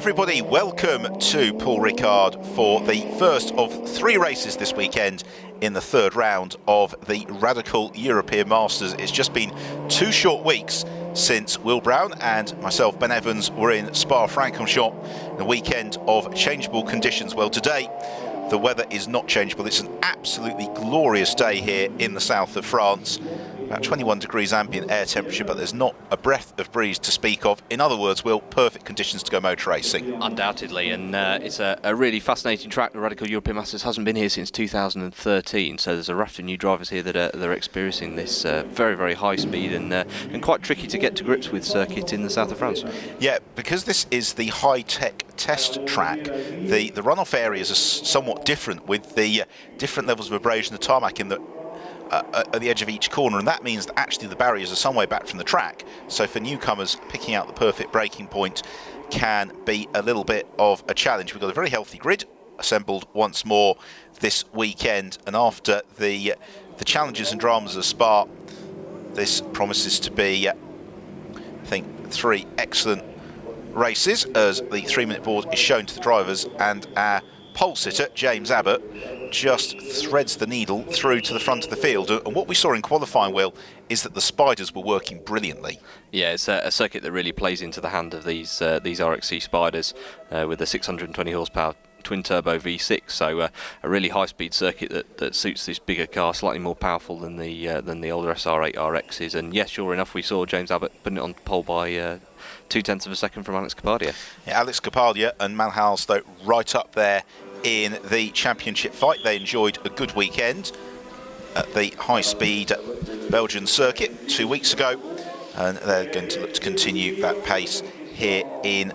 everybody, welcome to Paul Ricard for the first of 3 races this weekend in the 3rd round of the Radical European Masters. It's just been 2 short weeks since Will Brown and myself, Ben Evans, were in Spa-Francorchamps, a weekend of changeable conditions. Well, today the weather is not changeable. It's an absolutely glorious day here in the south of France. About 21 degrees ambient air temperature, but there's not a breath of breeze to speak of. In other words, Will, perfect conditions to go motor racing. Undoubtedly, and it's a really fascinating track. The Radical European Masters hasn't been here since 2013, so there's a raft of new drivers here that are experiencing this very, very high speed and quite tricky to get to grips with circuit in the south of France. Yeah, because this is the high-tech test track, the runoff areas are somewhat different, with the different levels of abrasion of tarmac in the at the edge of each corner, and that means that actually the barriers are some way back from the track. So for newcomers, picking out the perfect braking point can be a little bit of a challenge. We've got a very healthy grid assembled once more this weekend, and after the challenges and dramas of Spa, this promises to be, I think, 3 excellent races, as the 3-minute board is shown to the drivers, and our pole sitter, James Abbott, just threads the needle through to the front of the field. And what we saw in qualifying, Will, is that the Spiders were working brilliantly. Yeah, it's a circuit that really plays into the hand of these RXC Spiders with the 620 horsepower twin turbo V6. So a really high speed circuit that suits this bigger car, slightly more powerful than the older SR8 RXs. And yes, sure enough, we saw James Abbott putting it on pole by 0.2 of a second from Alex Capardia. Yeah, Alex Capardia and Malhals, though, right up there in the championship fight. They enjoyed a good weekend at the high-speed Belgian circuit 2 weeks ago, and they're going to look to continue that pace here in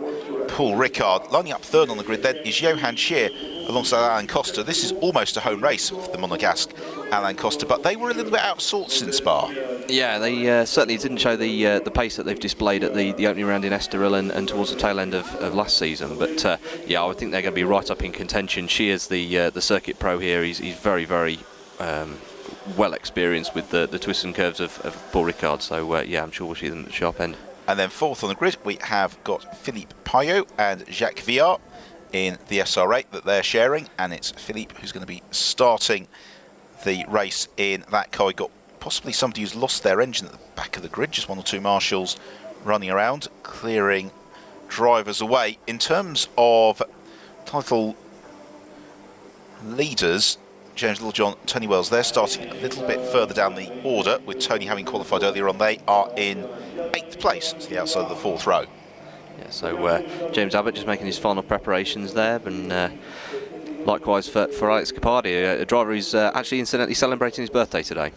Paul Ricard. Lining up 3rd on the grid then is Johan Scheer alongside Alain Costa. This is almost a home race for the Monegasque Alain Costa, but they were a little bit out of sorts in Spa. Yeah, they certainly didn't show the pace that they've displayed at the opening round in Estoril and towards the tail end of last season. But yeah, I would think they're going to be right up in contention. Scheer's the circuit pro here. He's very, very well experienced with the twists and curves of Paul Ricard. So yeah, I'm sure we'll see them at the sharp end. And then 4th on the grid, we have got Philippe Payot and Jacques Villard in the SR8 that they're sharing, and it's Philippe who's going to be starting the race in that car. We've got possibly somebody who's lost their engine at the back of the grid, just 1 or 2 marshals running around, clearing drivers away. In terms of title leaders, James Littlejohn, Tony Wells, they're starting a little bit further down the order, with Tony having qualified earlier on. They are in 8th place, it's the outside of the 4th row. Yeah, so James Abbott just making his final preparations there, and likewise for Alex Capardia, a driver who's actually incidentally celebrating his birthday today.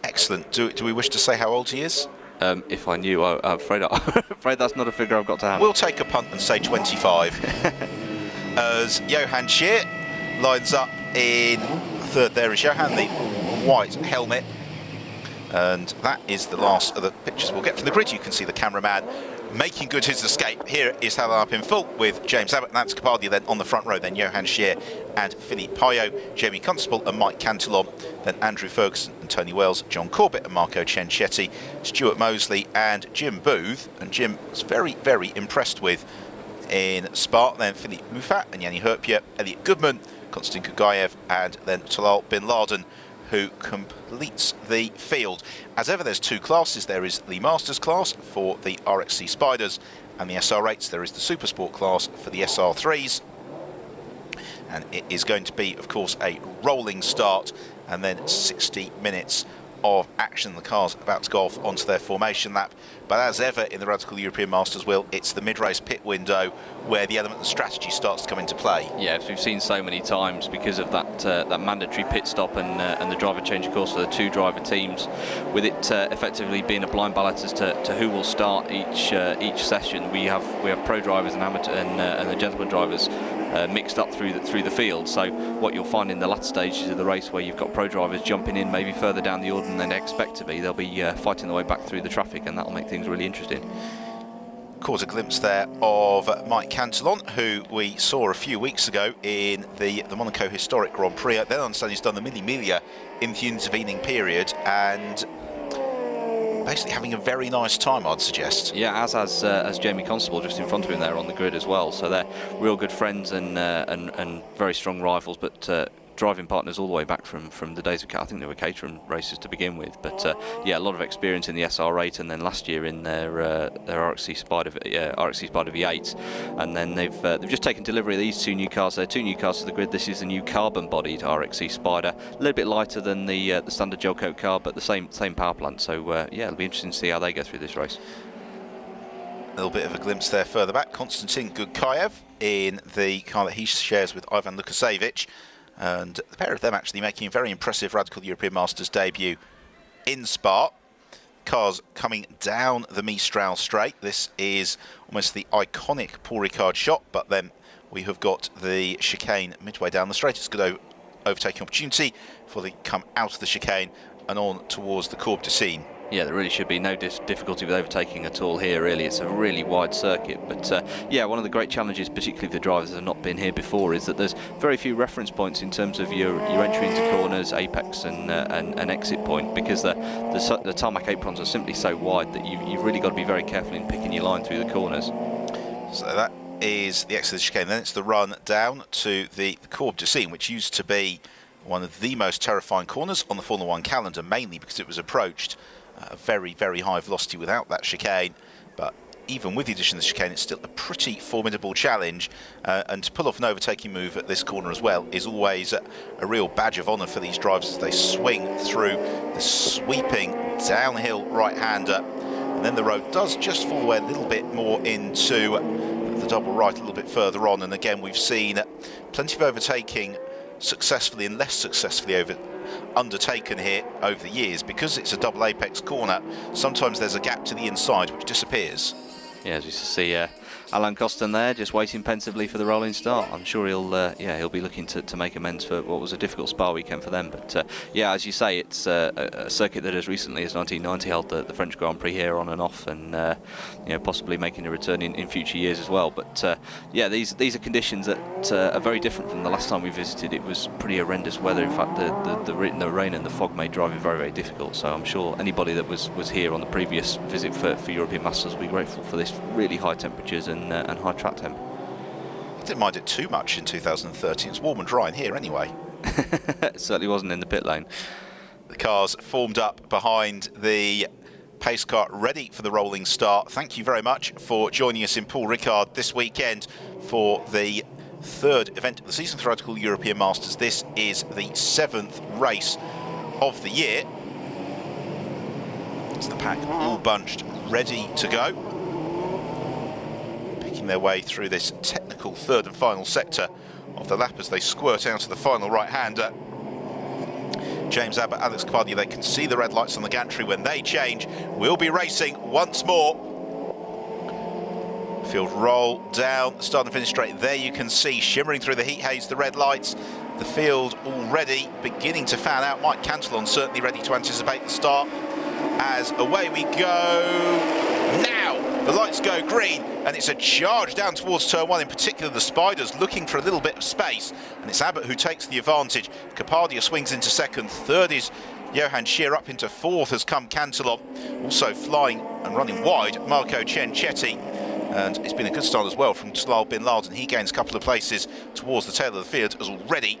Excellent. Do we wish to say how old he is? If I knew, I'm afraid that's not a figure I've got to hand. We'll take a punt and say 25. As Johan Scheer lines up in 3rd. There is Johan, the white helmet. And that is the last of the pictures we'll get from the grid. You can see the cameraman making good his escape. Here is how they're up in full, with James Abbott and Alex Capardia then on the front row, then Johan Scheer and Philippe Payot, Jamie Constable and Mike Cantillon, then Andrew Ferguson and Tony Wells, John Corbett and Marco Cenchetti, Stuart Mosley and Jim Booth, and Jim was very, very impressed with in Spa. Then Philippe Muffat and Yanni Herpier, Elliot Goodman, Konstantin Kugayev, and then Talal Bin Laden, who completes the field. As ever, there's 2 classes. There is the Masters class for the RXC Spiders, and the SR8s. There is the Supersport class for the SR3s. And it is going to be, of course, a rolling start, and then 60 minutes of action. The cars about to go off onto their formation lap. But as ever in the Radical European Masters, Will, it's the mid-race pit window where the element of strategy starts to come into play. Yeah, as we've seen so many times, because of that mandatory pit stop and the driver change of course for the 2 driver teams, with it effectively being a blind ballot as to who will start each session. We have pro drivers and amateur and the gentleman drivers mixed up through the field. So what you'll find in the latter stages of the race, where you've got pro drivers jumping in maybe further down the order than they expect to be, they'll be fighting their way back through the traffic, and that'll make things really interesting. Caught a glimpse there of Mike Cantillon, who we saw a few weeks ago in the Monaco Historic Grand Prix. Then I understand he's done the Mille Miglia in the intervening period, and basically having a very nice time, I'd suggest. Yeah, as Jamie Constable just in front of him there on the grid as well. So they're real good friends and very strong rivals, but driving partners all the way back from the days of, I think they were Caterham races to begin with. But yeah, a lot of experience in the SR8, and then last year in their RXC Spider V8, and then they've just taken delivery of these two new cars. They're two new cars to the grid. This is the new carbon-bodied RXC Spider, a little bit lighter than the standard gel coat car, but the same power plant. So yeah, it'll be interesting to see how they go through this race. A little bit of a glimpse there further back. Konstantin Gudkayev in the car that he shares with Ivan Lukasevich. And the pair of them actually making a very impressive Radical European Masters debut in Spa. Cars coming down the Mistral straight. This is almost the iconic Paul Ricard shot, but then we have got the chicane midway down the straight. It's a good overtaking opportunity before they come out of the chicane and on towards the Courbe du Cygne. Yeah, there really should be no difficulty with overtaking at all here, really. It's a really wide circuit, but yeah, one of the great challenges, particularly for the drivers that have not been here before, is that there's very few reference points in terms of your entry into corners, apex and exit point, because the tarmac aprons are simply so wide that you've really got to be very careful in picking your line through the corners. So that is the exit of the chicane. Then it's the run down to the Courbe du Cygne, which used to be one of the most terrifying corners on the Formula 1 calendar, mainly because it was approached a very, very high velocity without that chicane. But even with the addition of the chicane, it's still a pretty formidable challenge. And to pull off an overtaking move at this corner as well is always a real badge of honour for these drivers as they swing through the sweeping downhill right-hander. And then the road does just fall away a little bit more into the double right a little bit further on. And again, we've seen plenty of overtaking successfully and less successfully undertaken here over the years. Because it's a double apex corner, sometimes there's a gap to the inside which disappears. Yeah, as you see Alan Coston there just waiting pensively for the rolling start. I'm sure he'll be looking to make amends for what was a difficult Spa weekend for them. But yeah, as you say, it's a circuit that as recently as 1990 held the French Grand Prix here on and off, and you know, possibly making a return in future years as well. But yeah, these are conditions that are very different from the last time we visited. It was pretty horrendous weather. In fact, the rain and the fog made driving very, very difficult. So I'm sure anybody that was here on the previous visit for European Masters will be grateful for this really high temperatures and high track temp. I didn't mind it too much in 2013. It's warm and dry in here anyway. It certainly wasn't in the pit lane. The cars formed up behind the pace car, ready for the rolling start. Thank you very much for joining us in Paul Ricard this weekend for the third event of the season for Radical European Masters. This is the 7th race of the year. It's the pack all bunched, ready to go. Their way through this technical third and final sector of the lap as they squirt out to the final right-hander. James Abbott, Alex Capadia, they can see the red lights on the gantry. When they change, we'll be racing once more. Field roll down, start and finish straight. There you can see, shimmering through the heat haze, the red lights. The field already beginning to fan out. Mike Cantillon certainly ready to anticipate the start. As away we go now. The lights go green, and it's a charge down towards turn 1, in particular the Spiders looking for a little bit of space, and it's Abbott who takes the advantage. Capadia swings into second, third is Johan Scheer, up into fourth has come Cantillon, also flying and running wide, Marco Ciancetti, and it's been a good start as well from Talal Bin Laden. He gains a couple of places towards the tail of the field as already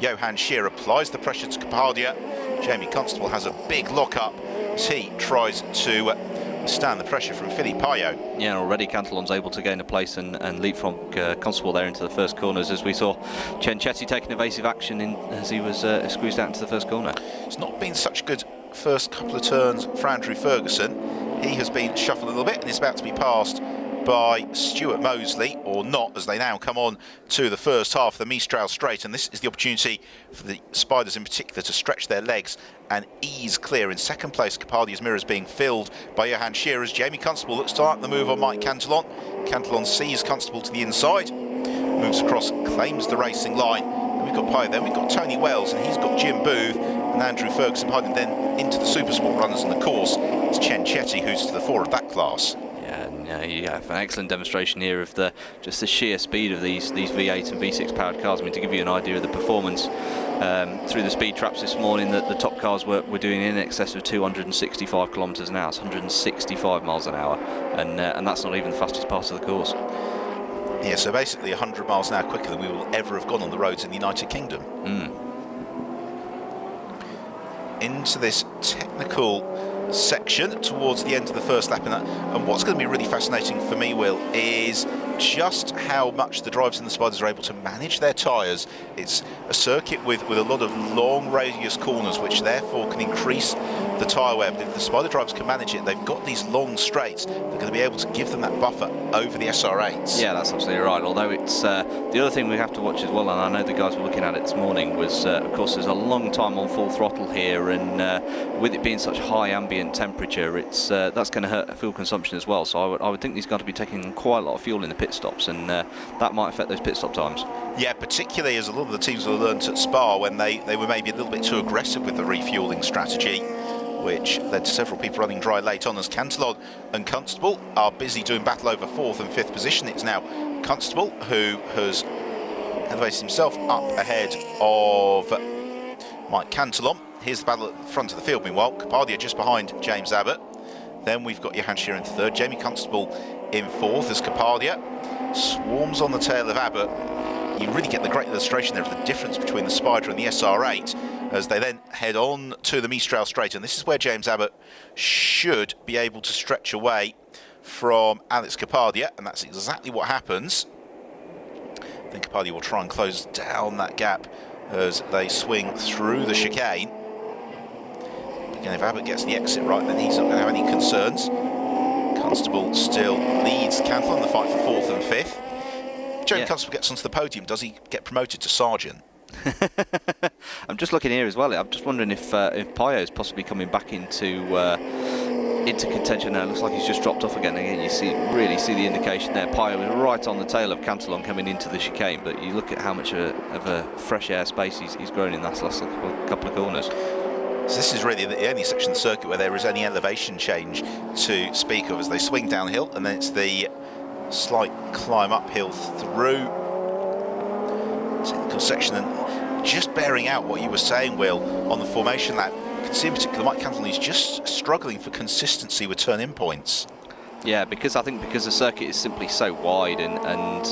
Johan Scheer applies the pressure to Capadia. Jamie Constable has a big lock-up as he tries to stand the pressure from Philippe Payot. Yeah, already Cantillon's able to gain a place and leapfrog Constable there into the first corners, as we saw Ciancetti taking evasive action as he was squeezed out into the first corner. It's not been such a good first couple of turns for Andrew Ferguson. He has been shuffled a little bit and is about to be passed by Stuart Mosley, or not, as they now come on to the first half of the Mistral straight, and this is the opportunity for the Spiders in particular to stretch their legs and ease clear. In second place, Capadia's mirrors being filled by Johan Scheer as Jamie Constable looks to start the move on Mike Cantillon. Cantillon sees Constable to the inside, moves across, claims the racing line. And we've got Payot, then we've got Tony Wells, and he's got Jim Booth and Andrew Ferguson behind him. Then into the Supersport runners on the course, it's Ciancetti who's to the fore of that class. Yeah, you have an excellent demonstration here of just the sheer speed of these V8 and V6 powered cars. I mean, to give you an idea of the performance through the speed traps this morning that the top cars were doing in excess of 265 kilometres an hour. It's 165 miles an hour, and that's not even the fastest part of the course. Yeah, so basically 100 miles an hour quicker than we will ever have gone on the roads in the United Kingdom. Into this technical section towards the end of the first lap, and what's going to be really fascinating for me, Will, is just how much the drivers and the Spiders are able to manage their tyres. It's a circuit with a lot of long radius corners, which therefore can increase the tyre wear. But if the Spider drivers can manage it, they've got these long straights, they're going to be able to give them that buffer over the SR8s. Yeah, that's absolutely right. Although it's the other thing we have to watch as well, and I know the guys were looking at it this morning, was of course there's a long time on full throttle here, and with it being such high ambient temperature, it's that's going to hurt fuel consumption as well. So I would think these guys to be taking quite a lot of fuel in the pit stops, and that might affect those pit stop times. Yeah, particularly as a lot of the teams will have learned at Spa when they were maybe a little bit too aggressive with the refuelling strategy, which led to several people running dry late on, as Cantillon and Constable are busy doing battle over 4th and 5th position. It's now Constable who has elevated himself up ahead of Mike Cantillon. Here's the battle at the front of the field, meanwhile. Capadia just behind James Abbott. Then we've got Johan Shearer in 3rd, Jamie Constable in 4th as Capadia swarms on the tail of Abbott. You really get the great illustration there of the difference between the Spider and the SR8 as they then head on to the Mistral Straight, and this is where James Abbott should be able to stretch away from Alex Capadia, and that's exactly what happens. I think Capadia will try and close down that gap as they swing through the chicane. Again, if Abbott gets the exit right, then he's not going to have any concerns. Constable still leads Cantillon in the fight for 4th and 5th. Jeremy Constable gets onto the podium. Does he get promoted to sergeant? I'm just looking here as well. I'm just wondering if Pio is possibly coming back into contention now. It looks like he's just dropped off again. Again, you really see the indication there. Pio was right on the tail of Cantillon coming into the chicane, but you look at how much of a fresh air space he's grown in that last couple of corners. So this is really the only section of the circuit where there is any elevation change to speak of as they swing downhill, and then it's the slight climb uphill through technical section. And just bearing out what you were saying, Will, on the formation lap, you can see in particular Mike Cantillon is just struggling for consistency with turn-in points. Yeah, because the circuit is simply so wide, and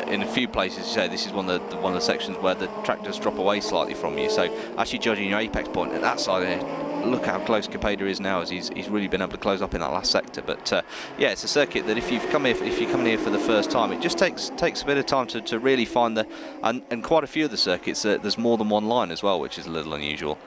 in a few places, you say this is one of the sections where the track does drop away slightly from you. So actually judging your apex point at that side there, look how close Capadia is now, as he's really been able to close up in that last sector. But yeah, it's a circuit that if you're coming here for the first time, it just takes a bit of time to really find and quite a few of the circuits there's more than one line as well, which is a little unusual.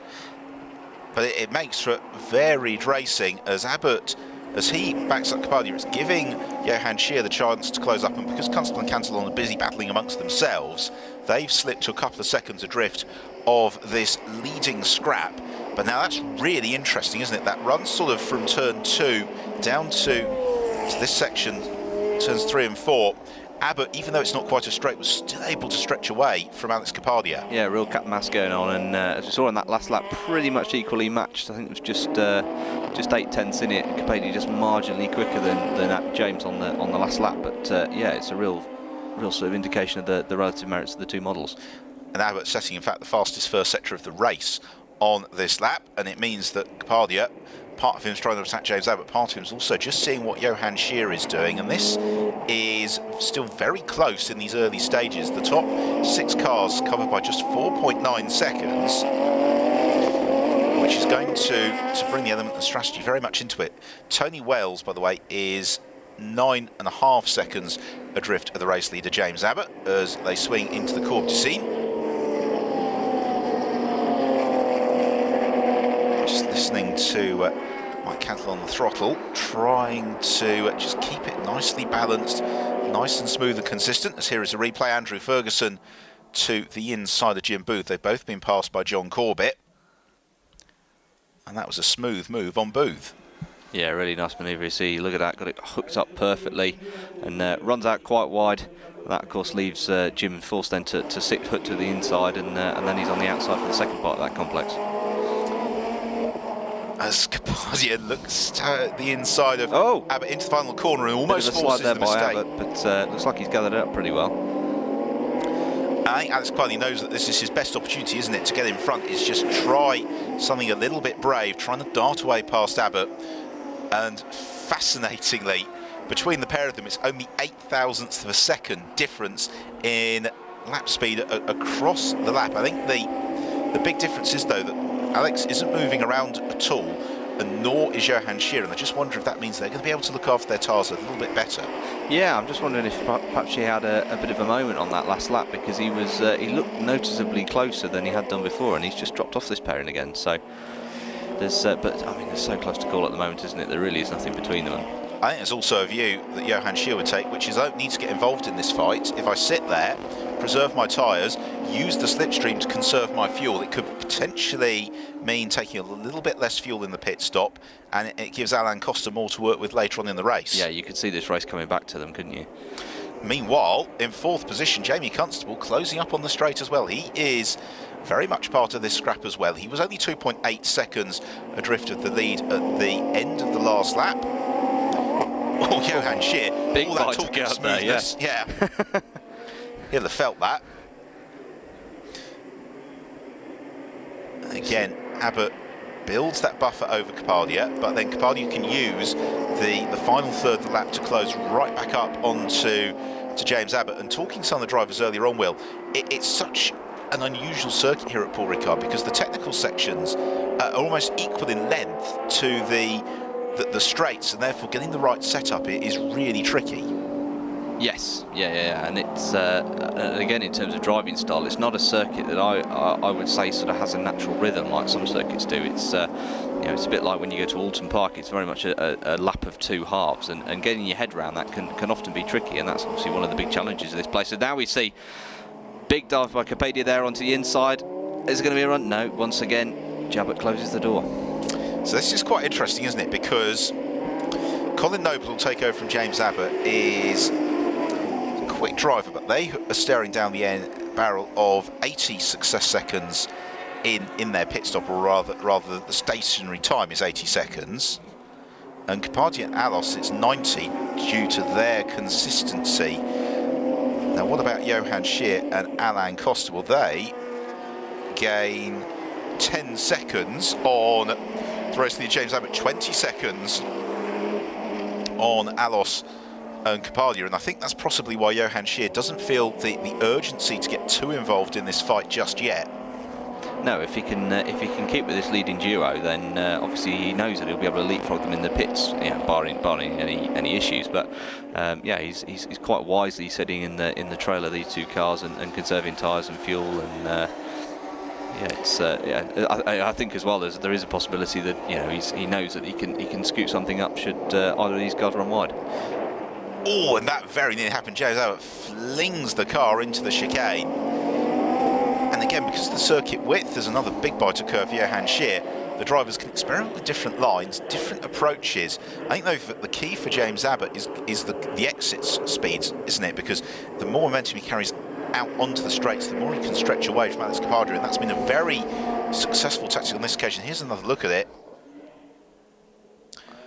But it makes for varied racing as Abbott, as he backs up Capadia, it's giving Johan Shearer the chance to close up, and because Constable and Cantillon are busy battling amongst themselves, they've slipped to a couple of seconds adrift of this leading scrap. But now that's really interesting, isn't it? That run sort of from turn 2 down to this section, turns 3 and 4. Abbott, even though it's not quite as straight, was still able to stretch away from Alex Capadia. Yeah, real cat and mouse going on, and as we saw in that last lap, pretty much equally matched. I think it was just 8/10 in it. Capadia just marginally quicker than James on the last lap, but yeah, it's a real sort of indication of the relative merits of the two models. And Abbott setting, in fact, the fastest first sector of the race on this lap, and it means that Capadia, part of him's trying to attack James Abbott, part of him's also just seeing what Johan Shearer is doing, and this is still very close in these early stages. The top 6 cars covered by just 4.9 seconds, which is going to bring the element of strategy very much into it. Tony Wales, by the way, is 9.5 seconds adrift of the race leader James Abbott as they swing into the Courbe du Cygne. Just listening to Mike Cantillon on the throttle, trying to just keep it nicely balanced, nice and smooth and consistent. As here is a replay, Andrew Ferguson to the inside of Jim Booth. They've both been passed by John Corbett, and that was a smooth move on Booth. Yeah, really nice manoeuvre. You see, look at that, got it hooked up perfectly, and runs out quite wide. That, of course, leaves Jim forced then to sit hooked to the inside, and then he's on the outside for the second part of that complex. As Capadia looks at the inside of Abbott into the final corner and almost forces the mistake. Abbott, but looks like he's gathered it up pretty well. I think Alex Quinley knows that this is his best opportunity, isn't it, to get in front, is just try something a little bit brave, trying to dart away past Abbott. And fascinatingly, between the pair of them, it's only 0.08 of a second difference in lap speed across the lap. I think the big difference is, though, that Alex isn't moving around at all, and nor is Johan Scheer, and I just wonder if that means they're going to be able to look after their tyres a little bit better. Yeah, I'm just wondering if perhaps he had a bit of a moment on that last lap, because he looked noticeably closer than he had done before, and he's just dropped off this pairing again. So there's, but I mean, they're so close to call at the moment, isn't it? There really is nothing between them. I think there's also a view that Johan Scheer would take, which is I don't need to get involved in this fight. If I sit there, preserve my tyres, use the slipstream to conserve my fuel, it could potentially mean taking a little bit less fuel in the pit stop, and it gives Alain Costa more to work with later on in the race. Yeah, you could see this race coming back to them, couldn't you? Meanwhile, in fourth position, Jamie Constable closing up on the straight as well. He is very much part of this scrap as well. He was only 2.8 seconds adrift of the lead at the end of the last lap. Oh, Johan Scheer, big all that talk of smoothness. Yeah. He'll have felt that. Again, Abbott builds that buffer over Capadia, but then Capadia can use the final third of the lap to close right back up onto James Abbott. And talking to some of the drivers earlier on, Will, it's such an unusual circuit here at Paul Ricard, because the technical sections are almost equal in length to the straights, and therefore getting the right setup is really tricky. Yes, yeah, and it's again, in terms of driving style, it's not a circuit that I would say sort of has a natural rhythm like some circuits do. It's it's a bit like when you go to Alton Park. It's very much a lap of two halves, and getting your head around that can often be tricky, and that's obviously one of the big challenges of this place. So now we see big dive by Capadia there onto the inside. Is it going to be a run? No. Once again, Abbott closes the door. So this is quite interesting, isn't it? Because Colin Noble will take over from James Abbott, is a quick driver, but they are staring down the barrel of 80 success seconds in their pit stop, or rather the stationary time is 80 seconds. And Capadia and Alos, it's 90 due to their consistency. Now, what about Johan Scheer and Alain Costa? Well, they gain 10 seconds on the rest of the James Abbott, 20 seconds on Alos and Capadia, and I think that's possibly why Johan Scheer doesn't feel the urgency to get too involved in this fight just yet. No, if he can keep with this leading duo, then obviously he knows that he'll be able to leapfrog them in the pits, barring any issues. But he's quite wisely sitting in the trail of these two cars and conserving tyres and fuel, and I think as well there is a possibility that he knows that he can scoop something up should either of these guys run wide. Oh, and that very nearly happened. James Abbott flings the car into the chicane. And again, because of the circuit width, there's another big bite to curve for Johan Scheer. The drivers can experiment with different lines, different approaches. I think, though, the key for James Abbott is the exit speeds, isn't it? Because the more momentum he carries out onto the straights, the more he can stretch away from Alex Capadia, and that's been a very successful tactic on this occasion. Here's another look at it.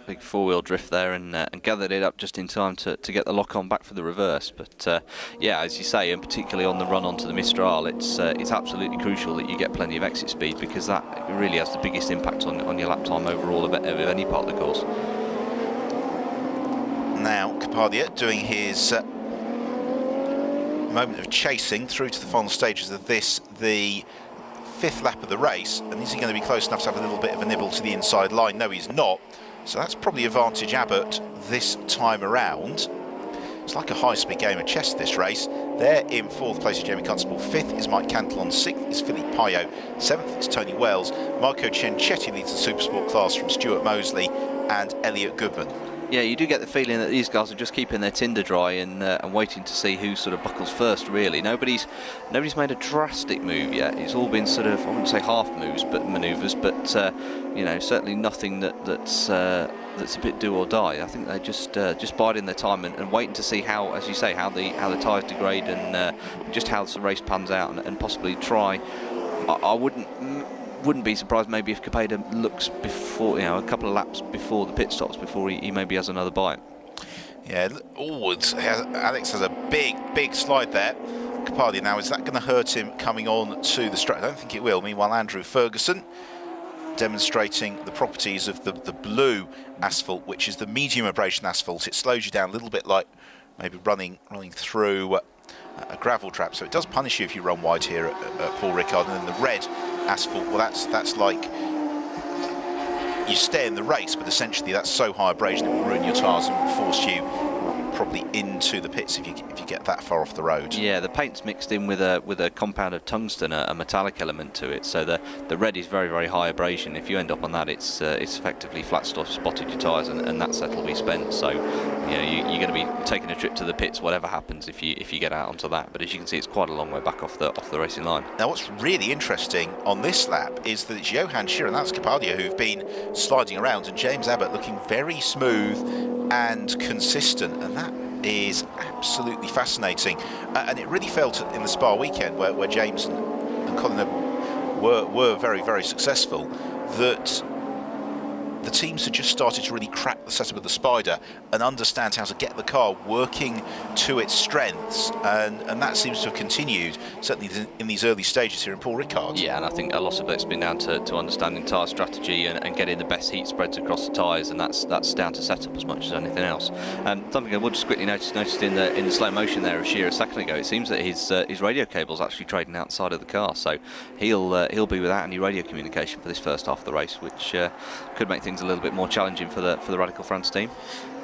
Big four-wheel drift there, and gathered it up just in time to get the lock on back for the reverse. But as you say, and particularly on the run onto the Mistral, it's absolutely crucial that you get plenty of exit speed, because that really has the biggest impact on your lap time overall of any part of the course. Now Capadia doing his moment of chasing through to the final stages of this, the fifth lap of the race, and is he going to be close enough to have a little bit of a nibble to the inside line? No, he's not. So that's probably advantage Abbott this time around. It's like a high-speed game of chess, this race. There in fourth place is Jamie Constable, fifth is Mike Cantillon, sixth is Philippe Payot, seventh is Tony Wells, Marco Ciancetti leads the Supersport class from Stuart Mosley and Elliot Goodman. Yeah, you do get the feeling that these guys are just keeping their tinder dry and waiting to see who sort of buckles first, really. Nobody's made a drastic move yet. It's all been sort of, I wouldn't say half moves, but manoeuvres, but certainly nothing that's a bit do or die. I think they're just biding their time and waiting to see how, as you say, how the tyres degrade and just how the race pans out, and possibly try. I wouldn't be surprised maybe if Capadia looks before, a couple of laps before the pit stops, before he maybe has another bite. Yeah, Alex has a big slide there. Capadia. Now, is that going to hurt him coming on to the straight? I don't think it will. Meanwhile, Andrew Ferguson demonstrating the properties of the blue asphalt, which is the medium abrasion asphalt. It slows you down a little bit like maybe running through a gravel trap, so it does punish you if you run wide here at Paul Ricard. And then the red asphalt, well, that's like you stay in the race, but essentially that's so high abrasion it will ruin your tyres and will force you probably into the pits if you get that far off the road. Yeah, the paint's mixed in with a compound of tungsten, a metallic element to it. So the red is very, very high abrasion. If you end up on that, it's effectively flat stuff, spotted your tyres, and that set will be spent. So you know, you're going to be taking a trip to the pits, whatever happens if you get out onto that. But as you can see, it's quite a long way back off the racing line. Now, what's really interesting on this lap is that it's Johan Scheer and Alex Capadia who've been sliding around, and James Abbott looking very smooth and consistent, and that is absolutely fascinating. And it really felt in the Spa weekend where James and Colin were very, very successful, that the teams had just started to really crack the setup of the Spider and understand how to get the car working to its strengths, and that seems to have continued, certainly in these early stages here in Paul Ricard. Yeah, and I think a lot of it's been down to understanding tyre strategy and getting the best heat spreads across the tyres, and that's down to setup as much as anything else. Something I would just quickly noticed in the slow motion there of Scheer a second ago, it seems that his radio cable's actually trading outside of the car, so he'll be without any radio communication for this first half of the race, which could make things a little bit more challenging for the Radical France team.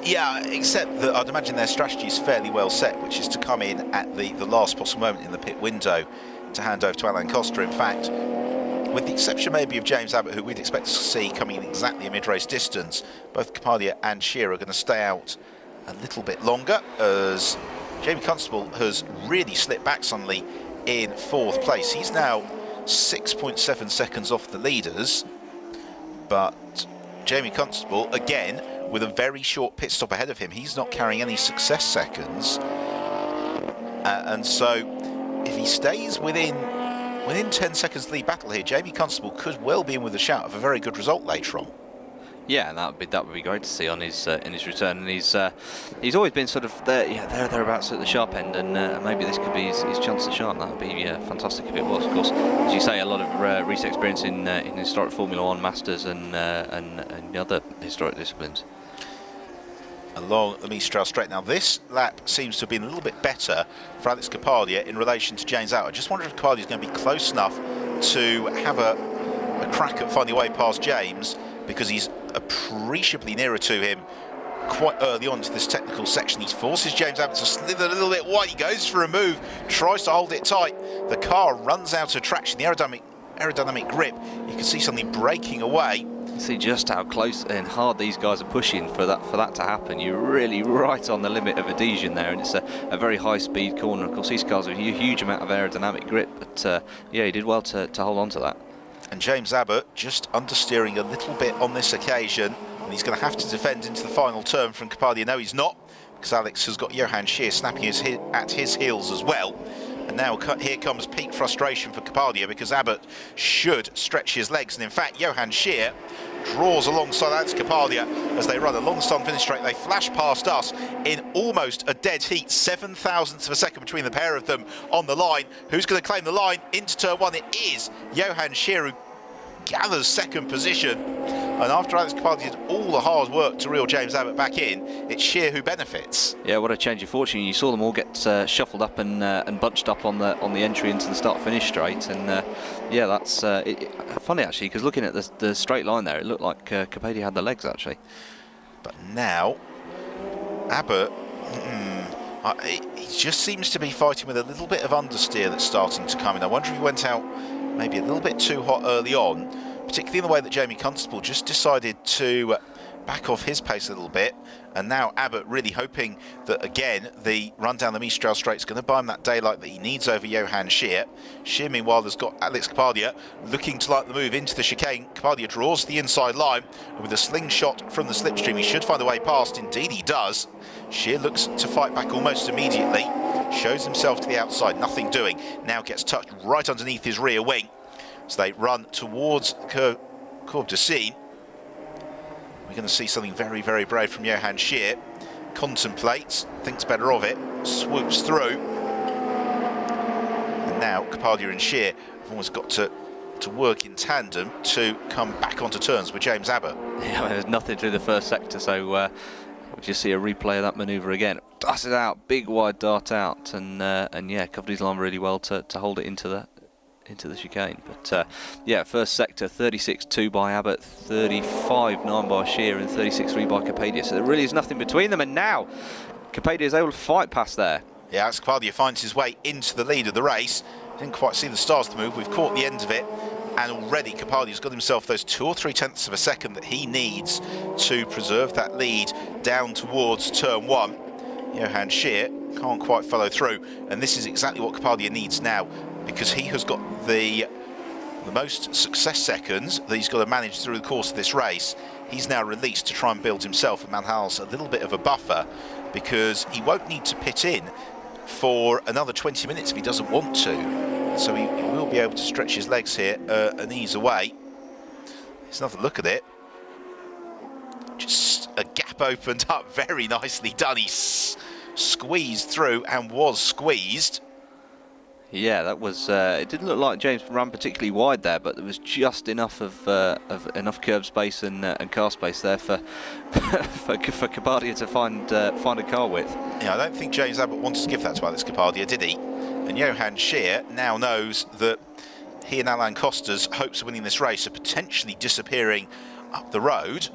Yeah, except that I'd imagine their strategy is fairly well set, which is to come in at the last possible moment in the pit window to hand over to Alain Costa. In fact, with the exception maybe of James Abbott, who we'd expect to see coming in exactly a mid-race distance, both Capadia and Scheer are going to stay out a little bit longer, as Jamie Constable has really slipped back suddenly in 4th place. He's now 6.7 seconds off the leaders, but Jamie Constable, again, with a very short pit stop ahead of him, he's not carrying any success seconds. And so, if he stays within 10 seconds lead battle here, Jamie Constable could well be in with a shout of a very good result later on. Yeah, and that would be great to see on his return. And he's always been sort of thereabouts at the sharp end, and maybe this could be his chance to shine. That would be fantastic if it was. Of course, as you say, a lot of recent experience in historic Formula One, Masters, and other historic disciplines. Along the Mistral Straight. Now, this lap seems to have been a little bit better for Alex Capadia in relation to James Abbott. I just wonder if Capadia is going to be close enough to have a crack at finding a way past James, because he's appreciably nearer to him quite early on to this technical section. He forces James Abbott to slither a little bit wide. He goes for a move, tries to hold it tight. The car runs out of traction. The aerodynamic grip, you can see something breaking away. See just how close and hard these guys are pushing for that to happen. You're really right on the limit of adhesion there, and it's a very high speed corner. Of course, these cars have a huge amount of aerodynamic grip, but yeah, he did well to hold on to that. And James Abbott just understeering a little bit on this occasion, and he's going to have to defend into the final turn from Capadia. No, he's not, because Alex has got Johan Scheer snapping at his heels as well. And now here comes peak frustration for Capadia, because Abbott should stretch his legs, and in fact Johan Scheer draws alongside Alex Capadia as they run along the start and finish straight. They flash past us in almost a dead heat, 7 thousandths of a second between the pair of them on the line. Who's going to claim the line into turn 1? It is Johan Scheer, who gathers second position, and after Alex Capadia did all the hard work to reel James Abbott back in, it's Scheer who benefits. Yeah, what a change of fortune. You saw them all get shuffled up and bunched up on the entry into the start-finish straight, and yeah, that's funny actually, because looking at the straight line there, it looked like Capadia had the legs actually. But now Abbott, he just seems to be fighting with a little bit of understeer that's starting to come in. I wonder if he went out maybe a little bit too hot early on, particularly in the way that Jamie Constable just decided to back off his pace a little bit. And now Abbott really hoping that, again, the run down the Mistral Straight is going to buy him that daylight that he needs over Johan Scheer. Scheer, meanwhile, has got Alex Capadia looking to light the move into the chicane. Capadia draws the inside line, and with a slingshot from the slipstream, he should find a way past. Indeed, he does. Scheer looks to fight back almost immediately, shows himself to the outside, nothing doing. Now gets touched right underneath his rear wing. So they run towards Courbe de Seine. We're going to see something very, very brave from Johan Scheer. Contemplates, thinks better of it, swoops through. now Capaldia and Shear have almost got to work in tandem to come back onto turns with James Abbott. Yeah, there's nothing through the first sector, so we'll just see a replay of that manoeuvre again. Darts it out, big wide dart out, and yeah, covered his line really well to hold it into the chicane. But yeah, first sector 36.2 by Abbott, 35.9 by Shear, and 36.3 by Capaldia. So there really is nothing between them, and now Capaldia is able to fight past there. Yeah, as Capaldia finds his way into the lead of the race. Didn't quite see the stars to move. We've caught the end of it, and already Capaldia's got himself those 2 or 3 tenths of a second that he needs to preserve that lead down towards turn 1. Johan Shear can't quite follow through, and this is exactly what Capaldia needs now, because he has got the most success seconds that he's got to manage through the course of this race. He's now released to try and build himself and Manhal's a little bit of a buffer, because he won't need to pit in for another 20 minutes if he doesn't want to. So he will be able to stretch his legs here and ease away. Here's another look at it. Just a gap opened up, very nicely done. He squeezed through and was squeezed. Yeah, that was. It didn't look like James ran particularly wide there, but there was just enough of enough curb space and car space there for Capaldia to find a car width. Yeah, I don't think James Abbott wanted to give that to Alex Capaldia, did he? And Johan Shear now knows that he and Alain Costa's hopes of winning this race are potentially disappearing up the road.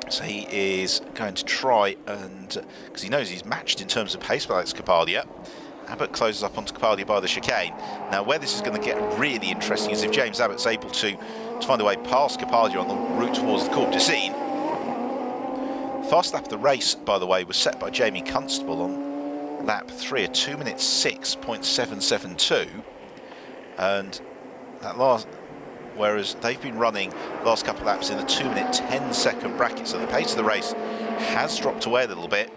So he is going to try and, because he knows he's matched in terms of pace by Alex Capaldia. Abbott closes up onto Capaldia by the chicane. Now, where this is going to get really interesting is if James Abbott's able to find a way past Capaldia on the route towards the Courbe du Cygne. Fast lap of the race, by the way, was set by Jamie Constable on lap 3 at 2 minutes 6.772, and that last, whereas they've been running the last couple of laps in the 2 minute 10-second bracket, so the pace of the race has dropped away a little bit.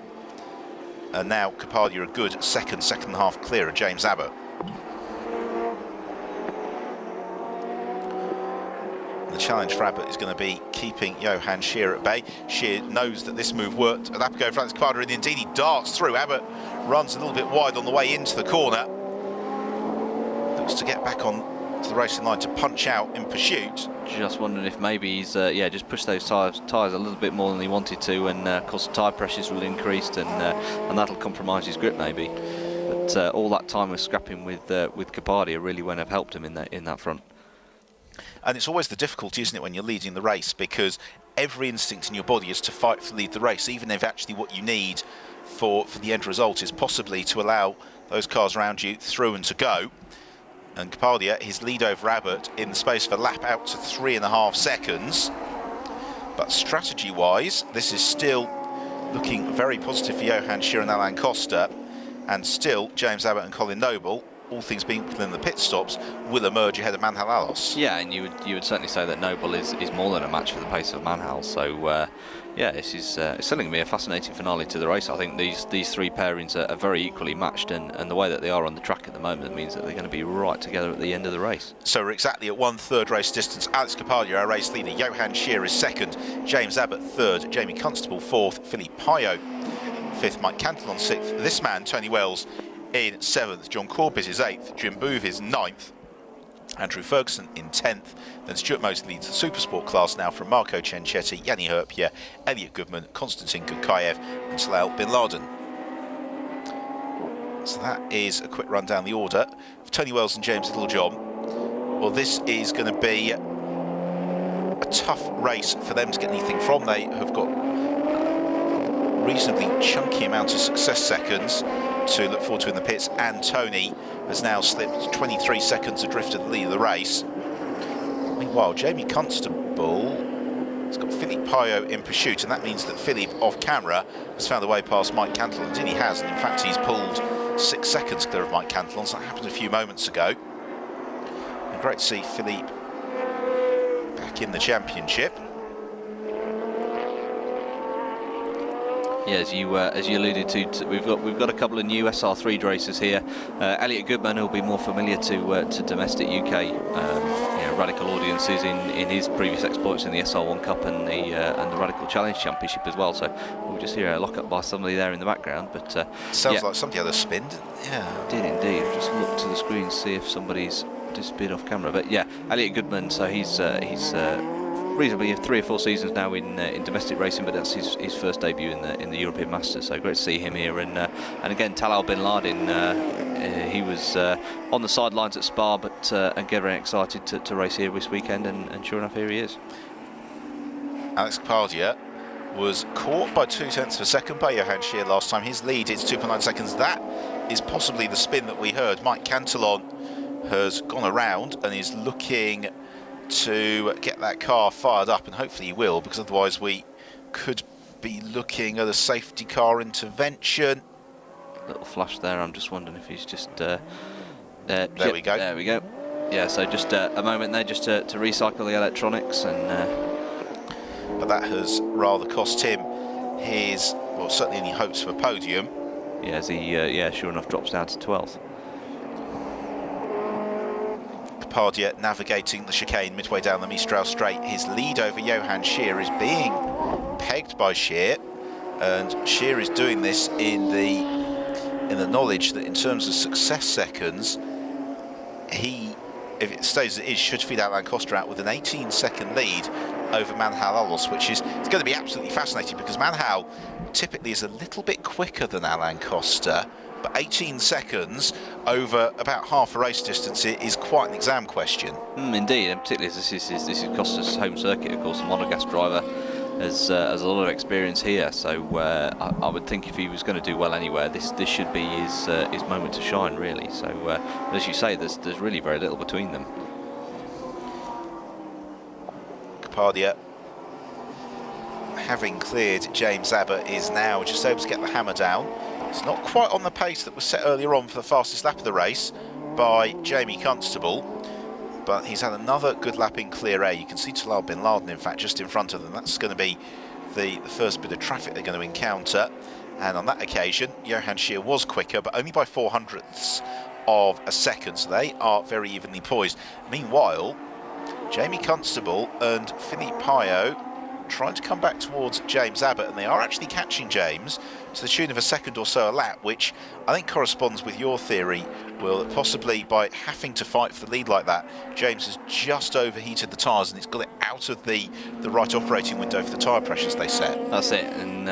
And now Capaldia a good second and a half clear of James Abbott. The challenge for Abbott is going to be keeping Johan Shear at bay. Shear knows that this move worked at Apico for Alex Capaldia, and indeed he darts through. Abbott runs a little bit wide on the way into the corner. Looks to get back on to the racing line to punch out in pursuit. Just wondering if maybe he's yeah, just pushed those tyres a little bit more than he wanted to, and of course the tyre pressures will increase, and that'll compromise his grip maybe. But all that time with scrapping with Capaldia really wouldn't have helped him in that front. And it's always the difficulty, isn't it, when you're leading the race, because every instinct in your body is to fight to lead the race, even if actually what you need for the end result is possibly to allow those cars around you through and to go. And Capaldia, his lead over Abbott in the space of a lap out to 3.5 seconds. But strategy-wise, this is still looking very positive for Johan Shear and Alain Costa, and still James Abbott and Colin Noble, all things being within the pit stops, will emerge ahead of Manhal Alos. Yeah, and you would certainly say that Noble is more than a match for the pace of Manhal. So yeah, this is it's certainly going to be a fascinating finale to the race. I think these three pairings are very equally matched, and the way that they are on the track at the moment means that they're going to be right together at the end of the race. So we're exactly at 1/3 race distance. Alex Capaldia, our race leader. Johan Shear is second. James Abbott third. Jamie Constable fourth. Philippe Payot fifth. Mike Cantillon sixth. This man, Tony Wells, in 7th, John Corbett is 8th, Jim Booth is 9th, Andrew Ferguson in 10th, then Stuart Mosley leads the Supersport class now from Marco Cenchetti, Yanni Herpier, Elliot Goodman, Konstantin Gurkayev and Salal Bin Laden. So that is a quick run down the order of Tony Wells and James Littlejohn. Well, this is going to be a tough race for them to get anything from. They have got reasonably chunky amount of success seconds to look forward to in the pits, and Tony has now slipped 23 seconds adrift at the lead of the race. Meanwhile, Jamie Constable has got Philippe Payot in pursuit, and that means that Philippe, off camera, has found a way past Mike Cantillon. Indeed he has, and in fact he's pulled 6 seconds clear of Mike Cantillon, so that happened a few moments ago. And great to see Philippe back in the championship. Yeah, as you alluded to, we've got a couple of new SR3 racers here. Elliot Goodman, who'll be more familiar to domestic UK Radical audiences in his previous exploits in the SR1 Cup and the Radical Challenge Championship as well. So we'll just hear a lock up by somebody there in the background. But sounds like somebody had a spin. Yeah, did indeed. Just look to the screen, see if somebody's disappeared off camera. But yeah, Elliot Goodman. So he's reasonably 3 or 4 seasons now in domestic racing, but that's his first debut in the European Masters. So great to see him here. And again, Talal Bin Laden, he was on the sidelines at Spa, but again very excited to race here this weekend. And sure enough, here he is. Alex Kapadia was caught by 0.2 of a second by Johan Scheer last time. His lead is 2.9 seconds. That is possibly the spin that we heard. Mike Cantillon has gone around and is looking to get that car fired up, and hopefully he will, because otherwise we could be looking at a safety car intervention. Little flash there. I'm just wondering if he's just there we go. There we go. Yeah, so just a moment there just to recycle the electronics, and but that has rather cost him his, well, certainly any hopes for a podium. Yeah, as he sure enough drops down to 12th. Kapadia navigating the chicane midway down the Mistral Straight. His lead over Johan Scheer is being pegged by Scheer, and Scheer is doing this in the knowledge that in terms of success seconds, he, if it stays as it is, should feed Alain Costa out with an 18-second lead over Manhal Alos, which is it's going to be absolutely fascinating, because Manhal typically is a little bit quicker than Alain Costa, but 18 seconds over about half a race distance is quite an exam question. Indeed, and particularly as this is Costa's home circuit, of course. A monogas driver has a lot of experience here, so I would think if he was going to do well anywhere, this should be his moment to shine, really. So as you say, there's really very little between them. Kapadia, having cleared James Abbott, is now just able to get the hammer down. It's not quite on the pace that was set earlier on for the fastest lap of the race by Jamie Constable, but he's had another good lap in clear air. You can see Talal Bin Laden, in fact, just in front of them. That's going to be the first bit of traffic they're going to encounter. And on that occasion, Johan Scheer was quicker, but only by 0.04 of a second, so they are very evenly poised. Meanwhile, Jamie Constable and Philippe Payot trying to come back towards James Abbott, and they are actually catching James to the tune of a second or so a lap, which I think corresponds with your theory, Will, that possibly by having to fight for the lead like that, James has just overheated the tyres and it's got it out of the right operating window for the tyre pressures they set. That's it, and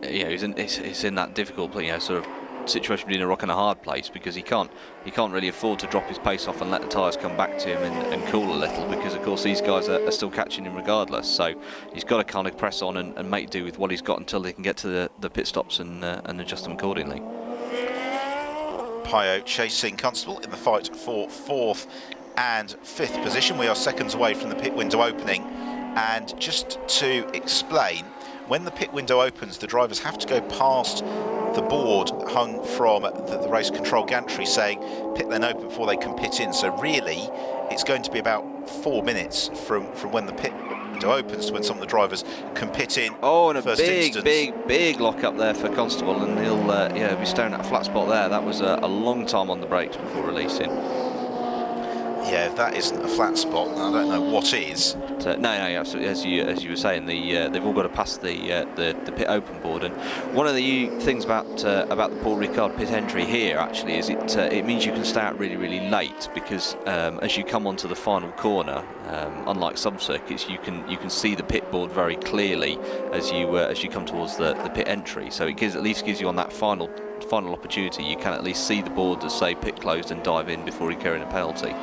yeah, he's in that difficult, sort of situation between a rock and a hard place, because he can't really afford to drop his pace off and let the tyres come back to him and cool a little, because of course these guys are still catching him regardless. So he's got to kind of press on and make do with what he's got until they can get to the pit stops and adjust them accordingly. Payot chasing Constable in the fight for 4th and 5th position. We are seconds away from the pit window opening, and just to explain, when the pit window opens, the drivers have to go past the board hung from the race control gantry saying pit lane open before they can pit in. So really, it's going to be about 4 minutes from when the pit window opens to when some of the drivers can pit in. Oh, and a big lock up there for Constable, and he'll be staring at a flat spot there. That was a long time on the brakes before releasing. Yeah, if that isn't a flat spot, I don't know what is. No, absolutely. As you were saying, they've all got to pass the pit open board. And one of the things about the Paul Ricard pit entry here actually is it means you can stay out really, really late, because as you come onto the final corner, unlike some circuits, you can see the pit board very clearly as you come towards the pit entry. So it at least gives you on that final opportunity, you can at least see the board that say pit closed and dive in before incurring a penalty.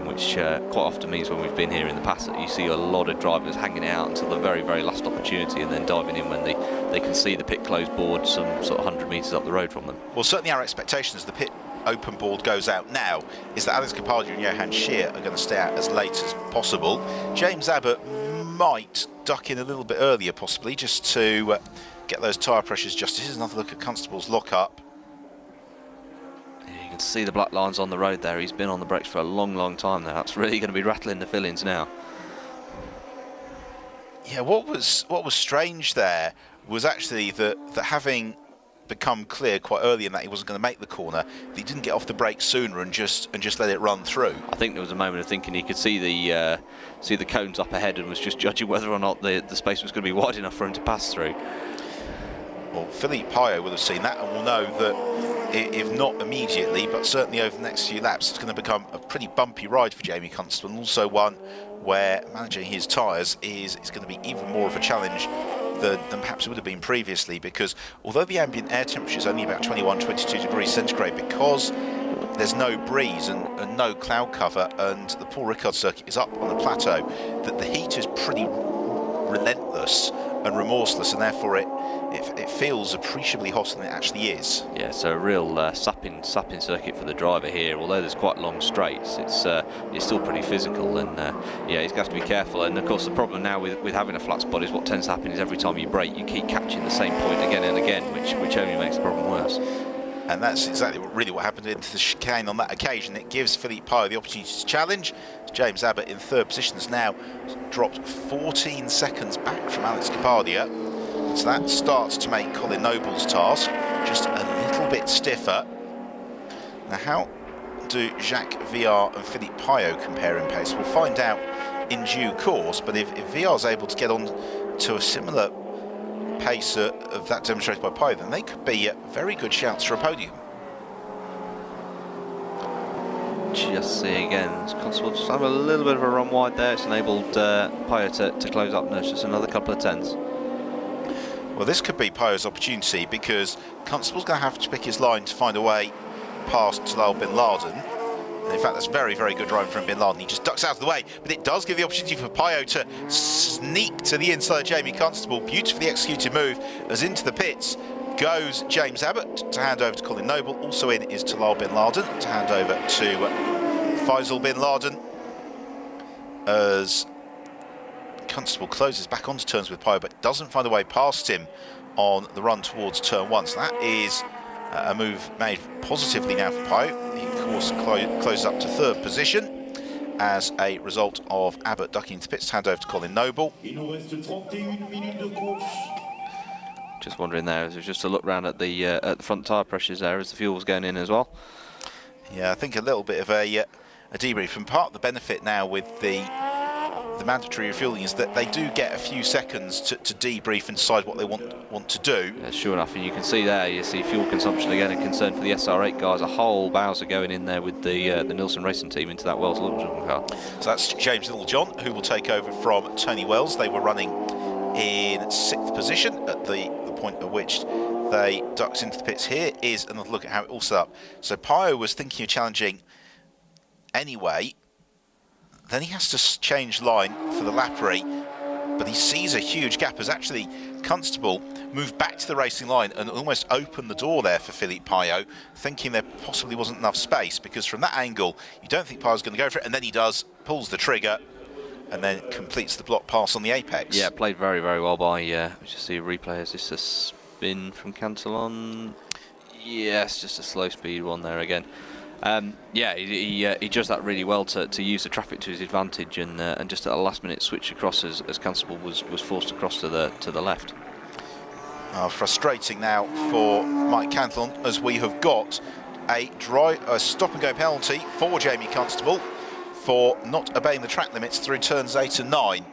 Which quite often means, when we've been here in the past, that you see a lot of drivers hanging out until the very, very last opportunity and then diving in when they can see the pit closed board some sort of 100 metres up the road from them. Well, certainly our expectation as the pit open board goes out now is that Alex Kapadia and Johan Scheer are going to stay out as late as possible. James Abbott might duck in a little bit earlier, possibly, just to get those tyre pressures just. Here's another look at Constable's lock-up. You can see the black lines on the road there. He's been on the brakes for a long, long time now. That's really going to be rattling the fill-ins now. Yeah, what was strange there was actually that having become clear quite early in that he wasn't going to make the corner, that he didn't get off the brake sooner and just let it run through. I think there was a moment of thinking he could see the cones up ahead and was just judging whether or not the space was going to be wide enough for him to pass through. Well, Philippe Payot will have seen that and will know that if not immediately, but certainly over the next few laps, it's going to become a pretty bumpy ride for Jamie Constable, and also one where managing his tyres is going to be even more of a challenge than perhaps it would have been previously, because although the ambient air temperature is only about 21-22 degrees centigrade, because there's no breeze and no cloud cover, and the Paul Ricard circuit is up on a plateau, that the heat is pretty relentless and remorseless, and therefore it feels appreciably hotter than it actually is. Yeah, so a real sapping circuit for the driver here. Although there's quite long straights, it's still pretty physical, and yeah, he's got to be careful. And of course, the problem now with having a flat spot is what tends to happen is every time you brake, you keep catching the same point again and again, which only makes the problem worse. And that's exactly what happened into the chicane on that occasion. It gives Philippe Payot the opportunity to challenge. James Abbott in third position has now dropped 14 seconds back from Alex Capardia. So that starts to make Colin Noble's task just a little bit stiffer. Now, how do Jacques Viard and Philippe Payot compare in pace? We'll find out in due course, but if Viard's able to get on to a similar pace of that demonstrated by Payot, then they could be very good shouts for a podium. Just see again, Constable just have a little bit of a run wide there. It's enabled Payot to close up. No, it's just another couple of tenths. Well, this could be Payot's opportunity, because Constable's going to have to pick his line to find a way past Talal Bin Laden. And in fact, that's very, very good driving from Bin Laden. He just ducks out of the way, but it does give the opportunity for Payot to sneak to the inside of Jamie Constable. Beautifully executed move, as into the pits goes James Abbott to hand over to Colin Noble. Also in is Talal Bin Laden to hand over to Faisal Bin Laden, as Constable closes back onto turns with Payot, but doesn't find a way past him on the run towards turn one. So that is a move made positively now for Payot. He, of course, closes up to third position as a result of Abbott ducking into pits to hand over to Colin Noble. Just wondering there, it was just a look round at the front tyre pressures there as the fuel was going in as well. Yeah, I think a little bit of a debrief, and part of the benefit now with the mandatory refueling is that they do get a few seconds to debrief and decide what they want to do. Yeah, sure enough, and you can see there, you see fuel consumption again, a concern for the SR8 guys. A whole Bowser going in there with the Nielsen Racing team into that Wells Littlejohn car. So that's James Littlejohn, who will take over from Tony Wells. They were running in 6th position at the point at which they ducked into the pits. Here is another look at how it all set up. So Payot was thinking of challenging anyway. Then he has to change line for the Lappery, but he sees a huge gap as actually Constable moved back to the racing line and almost opened the door there for Philippe Payot, thinking there possibly wasn't enough space, because from that angle you don't think Payot's going to go for it, and then he does, pulls the trigger and then completes the block pass on the apex. Yeah, played very, very well by, we just see a replay. Is this a spin from Cantillon? Yes, just a slow speed one there again. Yeah, he does that really well to use the traffic to his advantage, and just at a last minute switch across as Constable was forced across to the left. Frustrating now for Mike Cantillon, as we have got a stop and go penalty for Jamie Constable for not obeying the track limits through turns 8 and 9.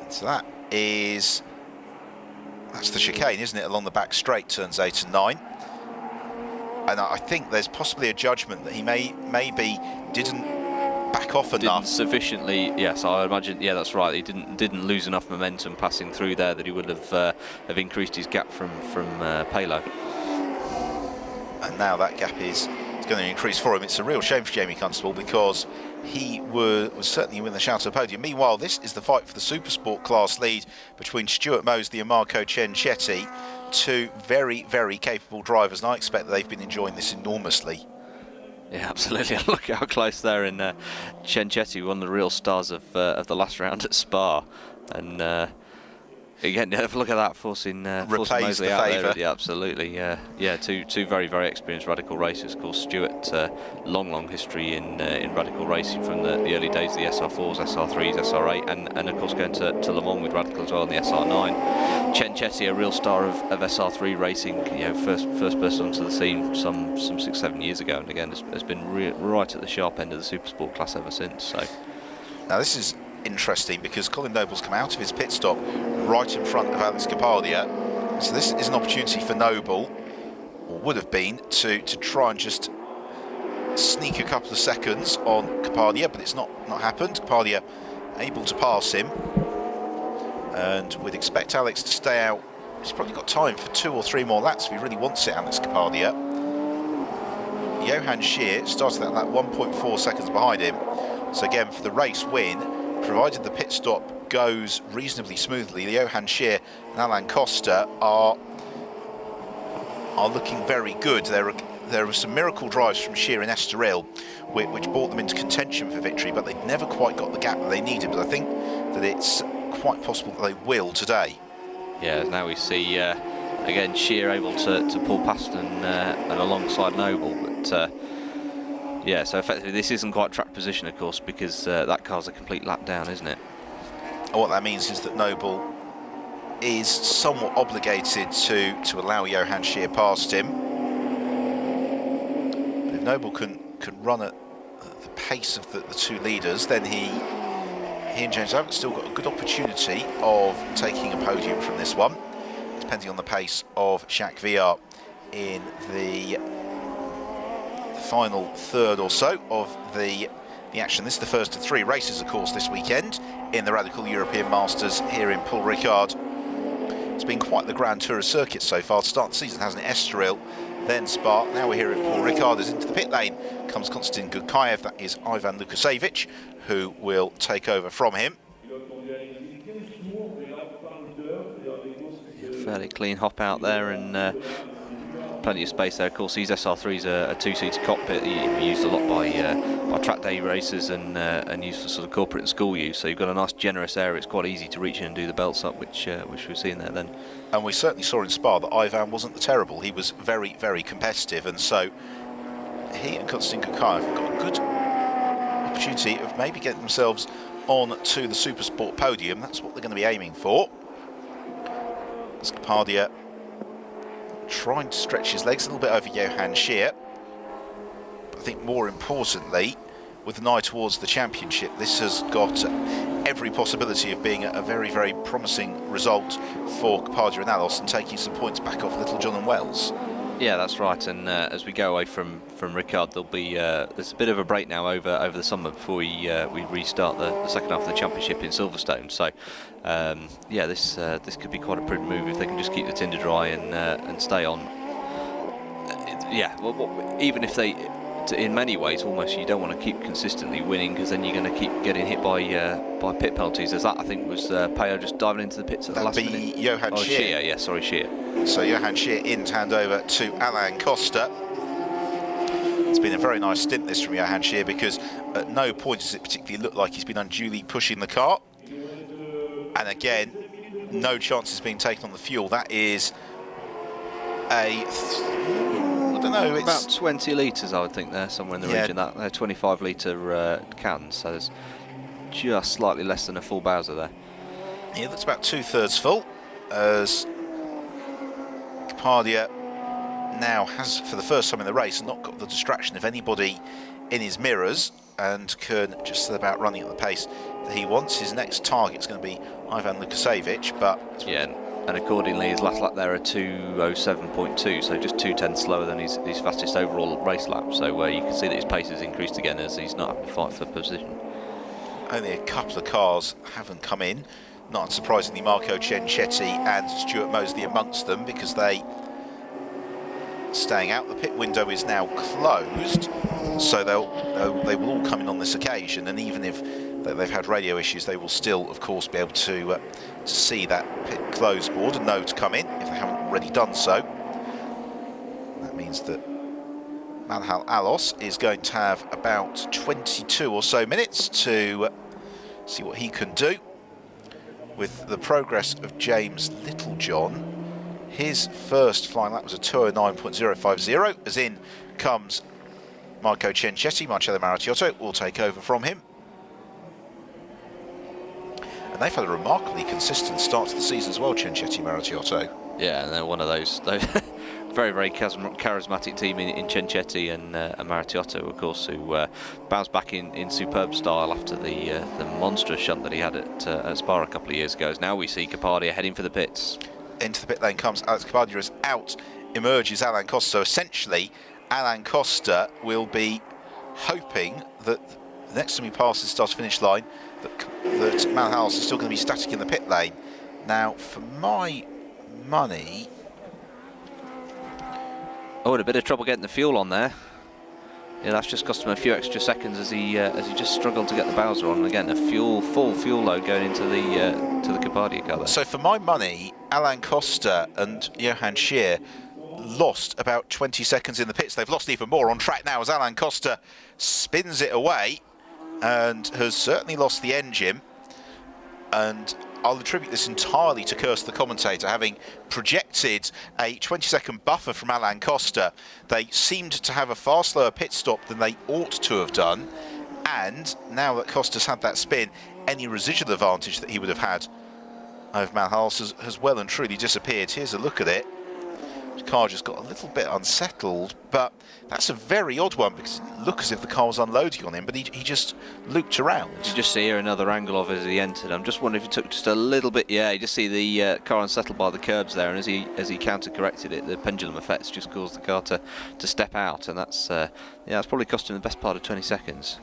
And so that's the chicane, isn't it, along the back straight, turns 8 and 9. And I think there's possibly a judgment that he maybe didn't back off enough. Didn't sufficiently, yes, I imagine, yeah, that's right. He didn't lose enough momentum passing through there that he would have increased his gap from Payot. And now that gap is going to increase for him. It's a real shame for Jamie Constable, because he was certainly within the shout of the podium. Meanwhile, this is the fight for the Supersport class lead between Stuart Mosley and Marco Cenchetti. Two very, very capable drivers, and I expect that they've been enjoying this enormously. Yeah, absolutely. Look how close there in Cenchetti, one of the real stars of the last round at Spa, and again, look at that, forcing Mosley out there. Yeah, absolutely. Yeah, two very, very experienced Radical racers. Of course, Stuart, long history in Radical racing from the early days of the SR4s, SR3s, SR8, and of course going to Le Mans with Radical as well in the SR9. Cenchetti, a real star of SR3 racing, you know, first person onto the scene some 6-7 years ago, and again has been right at the sharp end of the Supersport class ever since. So now this is interesting because Colin Noble's come out of his pit stop right in front of Alex Capardia, so this is an opportunity for Noble, or would have been, to try and just sneak a couple of seconds on Capardia, but it's not happened. Capardia able to pass him, and we'd expect Alex to stay out. He's probably got time for 2 or 3 more laps if he really wants it, Alex Capardia. Johan Scheer started at that 1.4 seconds behind him, so again for the race win, provided the pit stop goes reasonably smoothly, Johan Scheer and Alain Costa are looking very good. There were some miracle drives from Scheer in Estoril which brought them into contention for victory, but they never quite got the gap that they needed. But I think that it's quite possible that they will today. Yeah, now we see again Scheer able to pull past and alongside Noble, but yeah, so effectively this isn't quite track position, of course, because that car's a complete lap down, isn't it? And what that means is that Noble is somewhat obligated to allow Johan Scheer past him. But if Noble can run at the pace of the 2 leaders, then he and James Abbott still got a good opportunity of taking a podium from this one, depending on the pace of Jacques Villard in the final third or so of the action. This is the first of 3 races, of course, this weekend in the Radical European Masters here in Paul Ricard. It's been quite the Grand Tour circuit so far. To start the season, hasn't it? Estoril, then Spa. Now we're here at Paul Ricard. As into the pit lane comes Konstantin Gudkaev. That is Ivan Lukasevich, who will take over from him. Fairly clean hop out there, and plenty of space there. Of course, these SR3s are a 2-seater cockpit. Used a lot by track day racers and used for sort of corporate and school use. So you've got a nice generous area. It's quite easy to reach in and do the belts up, which we've seen there then. And we certainly saw in Spa that Ivan wasn't terrible. He was very, very competitive, and so he and Konstantin Gudkaev have got a good opportunity of maybe getting themselves on to the Supersport podium. That's what they're going to be aiming for. Capardia trying to stretch his legs a little bit over Johan Scheer. But I think more importantly, with an eye towards the championship, this has got every possibility of being a very, very promising result for Capardia and Alos, and taking some points back off Little John and Wells. Yeah, that's right. And as we go away from Ricard, there'll be there's a bit of a break now over the summer before we restart the second half of the championship in Silverstone. So yeah, this could be quite a prudent move if they can just keep the tinder dry and stay on. Yeah, well, even if they, in many ways, almost you don't want to keep consistently winning, because then you're going to keep getting hit by pit penalties. As that, I think, was Peyo just diving into the pits at the last minute. That'd be Johan Scheer. Scheer, yeah, sorry, Scheer. So Johan Scheer in to hand over to Alain Costa. It's been a very nice stint this from Johan Scheer, because at no point does it particularly look like he's been unduly pushing the car. And again, no chances being taken on the fuel. That is I don't know, it's about 20 litres, I would think, there somewhere in the region. That they're 25 litre cans, so there's just slightly less than a full Bowser there. Yeah, that's about 2/3 full, as Capardia now has, for the first time in the race, not got the distraction of anybody in his mirrors, and can just set about running at the pace that he wants. His next target is going to be Ivan Lukasevich, but yeah, and accordingly his last lap there are 2:07.2, so just 2/10 slower than his fastest overall race lap. So you can see that his pace has increased again as he's not having to fight for position. Only a couple of cars haven't come in, not unsurprisingly Marco Cenchetti and Stuart Mosley amongst them, because they staying out. The pit window is now closed, so they will all come in on this occasion, and even if they've had radio issues, they will still, of course, be able to see that pit close board and know to come in if they haven't already done so. That means that Manhal Alos is going to have about 22 or so minutes to see what he can do. With the progress of James Littlejohn, his first flying lap was a 2:09.050, as in comes Marco Cenchetti. Marcello Maracchiotto will take over from him. And they've had a remarkably consistent start to the season as well, Cincetti Maritiotto. Yeah, and they're one of those very, very charismatic team in Cincetti and Maritiotto, of course, who bounced back in superb style after the monstrous shunt that he had at Spa a couple of years ago. As now we see Capadia heading for the pits. Into the pit lane comes Alex Capadia, as out emerges Alain Costa. So essentially, Alain Costa will be hoping that the next time he passes the start-to-finish line, that Mal Hals is still going to be static in the pit lane. Now, for my money... Oh, and a bit of trouble getting the fuel on there. Yeah, that's just cost him a few extra seconds as he just struggled to get the Bowser on. And again, a full fuel load going into the Capadia car there. So for my money, Alain Costa and Johan Scheer lost about 20 seconds in the pits. They've lost even more on track now as Alain Costa spins it away and has certainly lost the engine. And I'll attribute this entirely to Curse the commentator, having projected a 20-second buffer from Alain Costa. They seemed to have a far slower pit stop than they ought to have done, and now that Costa's had that spin, any residual advantage that he would have had over Mal Hals has well and truly disappeared. Here's a look at it. The car just got a little bit unsettled, but that's a very odd one because it looked as if the car was unloading on him, but he just looped around. You just see here another angle of it as he entered. I'm just wondering if it took just a little bit. Yeah, you just see the car unsettled by the curbs there, and as he counter-corrected it, the pendulum effects just caused the car to step out, and that's that's probably cost him the best part of 20 seconds.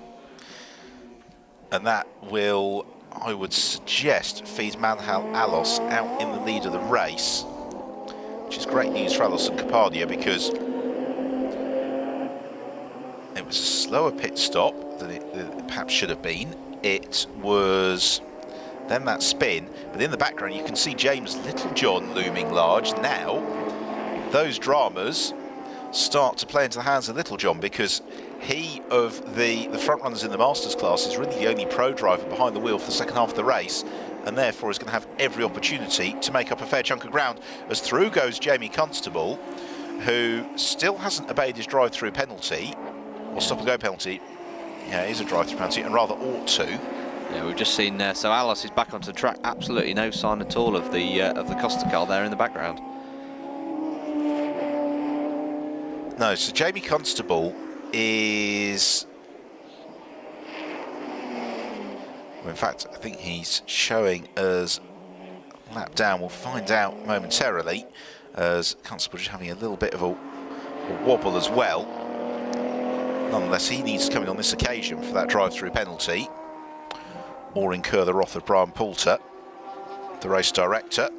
And that will, I would suggest, feed Manhal Alos out in the lead of the race, which is great news for Alos and Capadia because it was a slower pit stop than it perhaps should have been. It was then that spin, but in the background you can see James Littlejohn looming large. Now those dramas start to play into the hands of Littlejohn because he, of the front runners in the Masters class, is really the only pro driver behind the wheel for the second half of the race, and therefore is going to have every opportunity to make up a fair chunk of ground. As through goes Jamie Constable, who still hasn't obeyed his drive-through penalty, or stop-and-go penalty. Yeah, it is a drive-through penalty, and rather ought to. Yeah, we've just seen, so Alos is back onto the track, absolutely no sign at all of the Costa car there in the background. No, so Jamie Constable is... well, in fact, I think he's showing as lap down. We'll find out momentarily, as Constable just having a little bit of a wobble as well. Nonetheless, he needs to come in on this occasion for that drive-through penalty, or incur the wrath of Brian Poulter, the race director.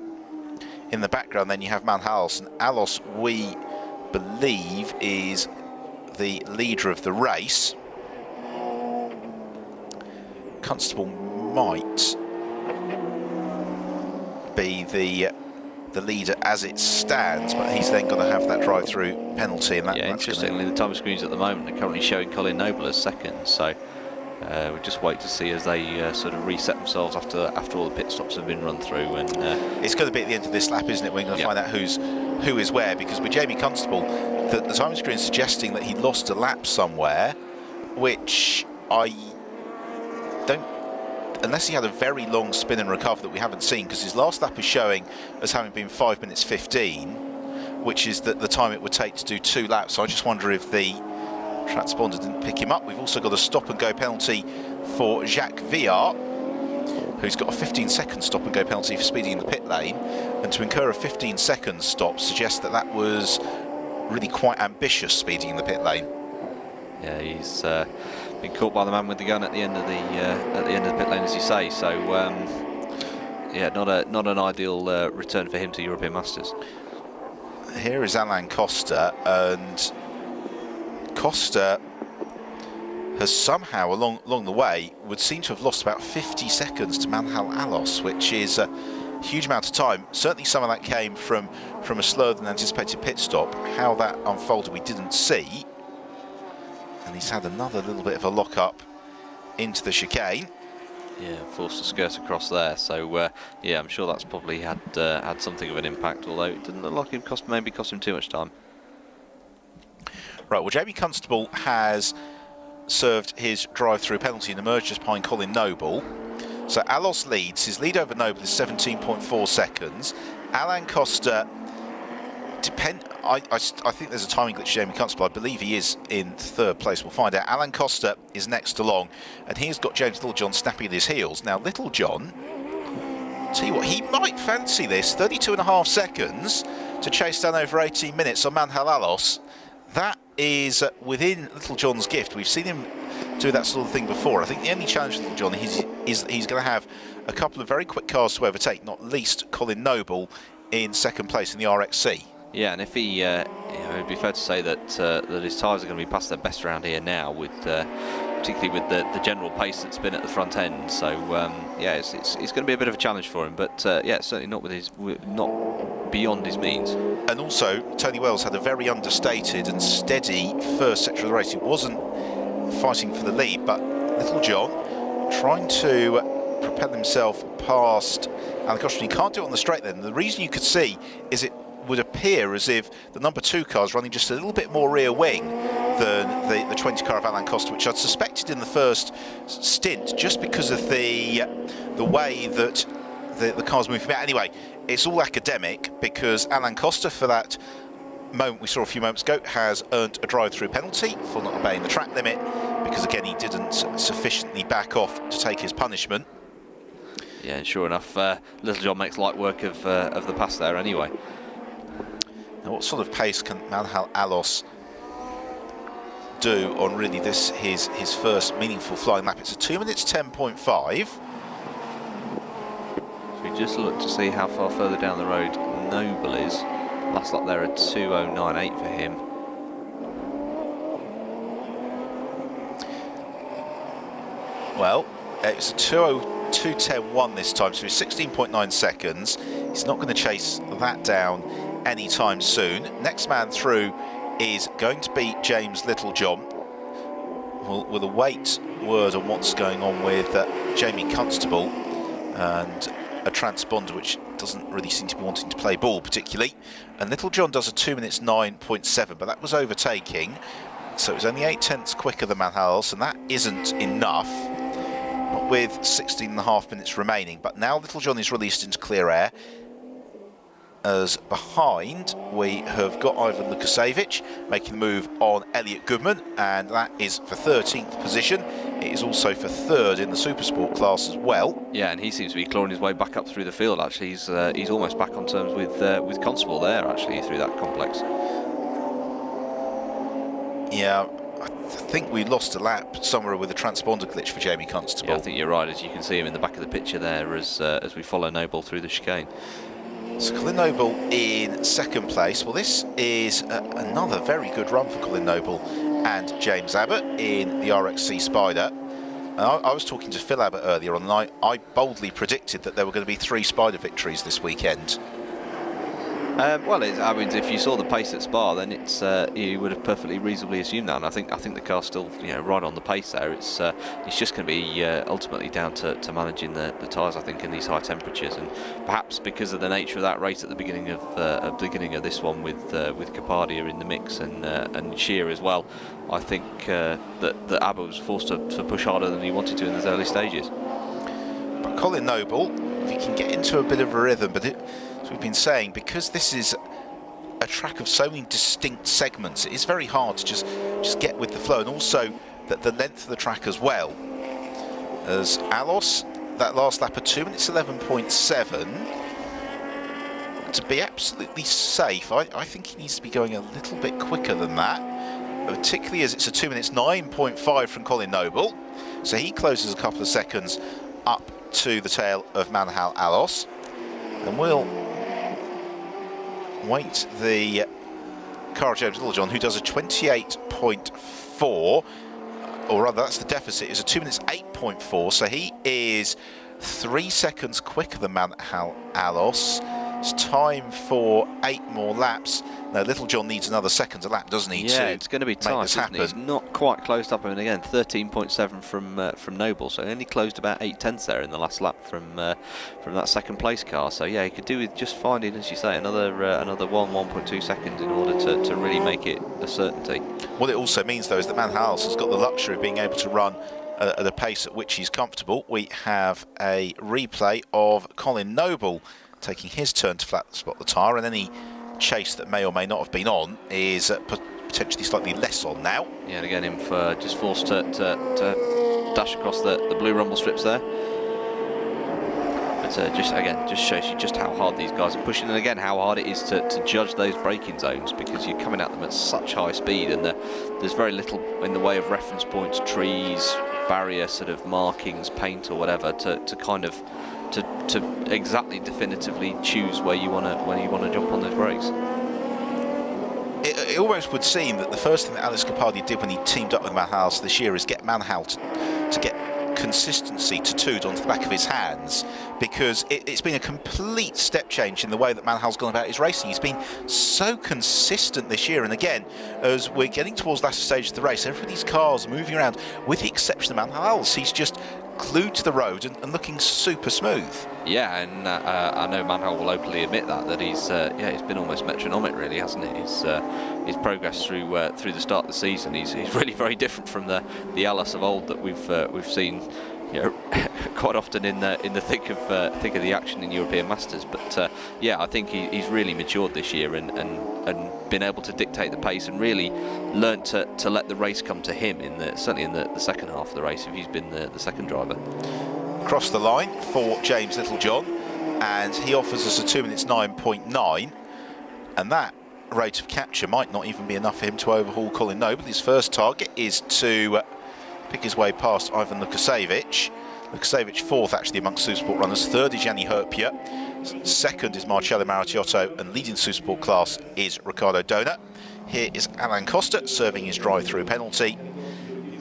In the background, then you have Manhals, and Alos, we believe, is the leader of the race. Constable might be the leader as it stands, but he's then going to have that drive-through penalty. And yeah, interestingly, the time screens at the moment are currently showing Colin Noble as second, so we'll just wait to see as they sort of reset themselves after all the pit stops have been run through. And it's going to be at the end of this lap, isn't it? We're going to find out who is where, because with Jamie Constable, the time screen is suggesting that he lost a lap somewhere, which I don't, unless he had a very long spin and recover that we haven't seen, because his last lap is showing as having been 5 minutes 15, which is the time it would take to do 2 laps. So I just wonder if the transponder didn't pick him up. We've also got a stop-and-go penalty for Jacques Villard, who's got a 15-second stop-and-go penalty for speeding in the pit lane, and to incur a 15-second stop suggests that was really quite ambitious speeding in the pit lane. Yeah, he's been caught by the man with the gun at the end of the pit lane, as you say. So yeah, not an ideal return for him to European Masters. Here is Alain Costa, and Costa has somehow along the way would seem to have lost about 50 seconds to Manhal Alos, which is a huge amount of time. Certainly some of that came from a slower than anticipated pit stop. How that unfolded we didn't see. And he's had another little bit of a lock-up into the chicane. Yeah, forced to skirt across there. So yeah, I'm sure that's probably had something of an impact, although it didn't look like it maybe cost him too much time. Right, well, Jamie Constable has served his drive-through penalty and emerged just behind Colin Noble. So Alos leads. His lead over Noble is 17.4 seconds. Alan Costa, I think there's a timing glitch, Jamie Constable. I believe he is in third place. We'll find out. Alan Costa is next along, and he's got James Littlejohn snapping at his heels. Now, Littlejohn, tell you what, he might fancy this. 32.5 seconds to chase down over 18 minutes on Manhal Alos. That is within Littlejohn's gift. We've seen him do that sort of thing before. I think the only challenge for Littlejohn is that he's going to have a couple of very quick cars to overtake, not least Colin Noble in second place in the RXC. Yeah, and if he, it'd be fair to say that that his tyres are going to be past their best around here now, with particularly with the general pace that's been at the front end. So yeah, it's going to be a bit of a challenge for him. But yeah, certainly not beyond his means. And also, Tony Wells had a very understated and steady first section of the race. He wasn't fighting for the lead, but Littlejohn trying to propel himself past Alan Costa. He can't do it on the straight then. The reason you could see is it would appear as if the number 2 car is running just a little bit more rear wing than the 20 car of Alan Costa, which I'd suspected in the first stint, just because of the way that the car's moving about. Anyway, it's all academic, because Alan Costa, for that moment we saw a few moments ago, has earned a drive-through penalty for not obeying the track limit, because again he didn't sufficiently back off to take his punishment. Yeah, and sure enough, Littlejohn makes light work of the pass there anyway. Now, what sort of pace can Manhal Alos do on really his first meaningful flying lap? It's a 2 minutes 10.5. We just look to see how far further down the road Noble is. Last lap there at 2:09.8 for him. Well, it's a 2:10.1 this time, so he's 16.9 seconds. He's not going to chase that down anytime soon. Next man through is going to be James Littlejohn. We'll await word on what's going on with Jamie Constable and a transponder which doesn't really seem to be wanting to play ball particularly. And Littlejohn does a 2 minutes 9.7, but that was overtaking, so it was only 0.8 quicker than Manhal, and that isn't enough, not with 16.5 minutes remaining. But now Littlejohn is released into clear air, as behind we have got Ivan Lukasevich making the move on Elliot Goodman, and that is for 13th position. It is also for 3rd in the Supersport class as well. Yeah, and he seems to be clawing his way back up through the field. Actually, he's almost back on terms with Constable there, actually, through that complex. Yeah, I think we lost a lap somewhere with a transponder glitch for Jamie Constable. Yeah, I think you're right, as you can see him in the back of the picture there as we follow Noble through the chicane. So Colin Noble in second place. Well, this is another very good run for Colin Noble and James Abbott in the RXC Spider. I was talking to Phil Abbott earlier on, and I boldly predicted that there were going to be 3 Spider victories this weekend. Well, I mean, if you saw the pace at Spa, then it's you would have perfectly reasonably assumed that. And I think the car's still right on the pace there. It's just going to be ultimately down to managing the tyres, I think, in these high temperatures, and perhaps because of the nature of that race at the beginning of this one with Capadia in the mix and Shear as well. I think that Abbott was forced to push harder than he wanted to in those early stages. But Colin Noble, if he can get into a bit of a rhythm, but as we've been saying, because this is a track of so many distinct segments, it is very hard to just get with the flow, and also the length of the track as well. As Alos, that last lap of 2 minutes 11.7, to be absolutely safe, I think he needs to be going a little bit quicker than that, particularly as it's a 2 minutes 9.5 from Colin Noble, so he closes a couple of seconds up to the tail of Manhal Alos, and we'll wait the car of James Littlejohn, who does a 28.4, or rather that's the deficit, is a 2 minutes 8.4, so he is 3 seconds quicker than Manhal Alos. It's time for 8 more laps. Now Littlejohn needs another second a lap, doesn't he? Yeah, it's going to be tight, isn't it? He's not quite closed up. I mean, again, 13.7 from Noble, so he only closed about 0.8 there in the last lap from that second place car. So yeah, he could do with just finding, as you say, another 1.2 seconds in order to really make it a certainty. What it also means, though, is that Manhal has got the luxury of being able to run at a pace at which he's comfortable. We have a replay of Colin Noble taking his turn to flat spot the tyre, and any chase that may or may not have been on is potentially slightly less on now. Yeah, and again, him for just forced to dash across the blue rumble strips there. But just shows you just how hard these guys are pushing, and again how hard it is to judge those braking zones, because you're coming at them at such high speed, and there's very little in the way of reference points, trees, barrier sort of markings, paint or whatever to kind of to exactly definitively choose where you want to jump on those brakes. It almost would seem that the first thing that Alex Capaldi did when he teamed up with Manhal this year is get Manhal to get consistency tattooed onto the back of his hands, because it's been a complete step change in the way that Manhal's gone about his racing. He's been so consistent this year, and again, as we're getting towards the latter stage of the race, everybody's cars moving around, with the exception of Manhal's. He's just glued to the road and looking super smooth. Yeah, and I know Manhal will openly admit that he's been almost metronomic, really, hasn't it? His progress through the start of the season, he's really very different from the Alice of old that we've seen, you know, quite often in the thick of the action in European Masters. But yeah, I think he's really matured this year and been able to dictate the pace and really learnt to let the race come to him certainly in the second half of the race, if he's been the second driver. Across the line for James Littlejohn, and he offers us a 2 minutes 9.9, and that rate of capture might not even be enough for him to overhaul Colin Noble. His first target is to pick his way past Ivan Lukasevich. Lukasevich fourth actually amongst Supersport runners, third is Yanni Herpia, second is Marcello Maracchiotto, and leading the Supersport class is Riccardo Dona. Here is Alain Costa serving his drive-through penalty,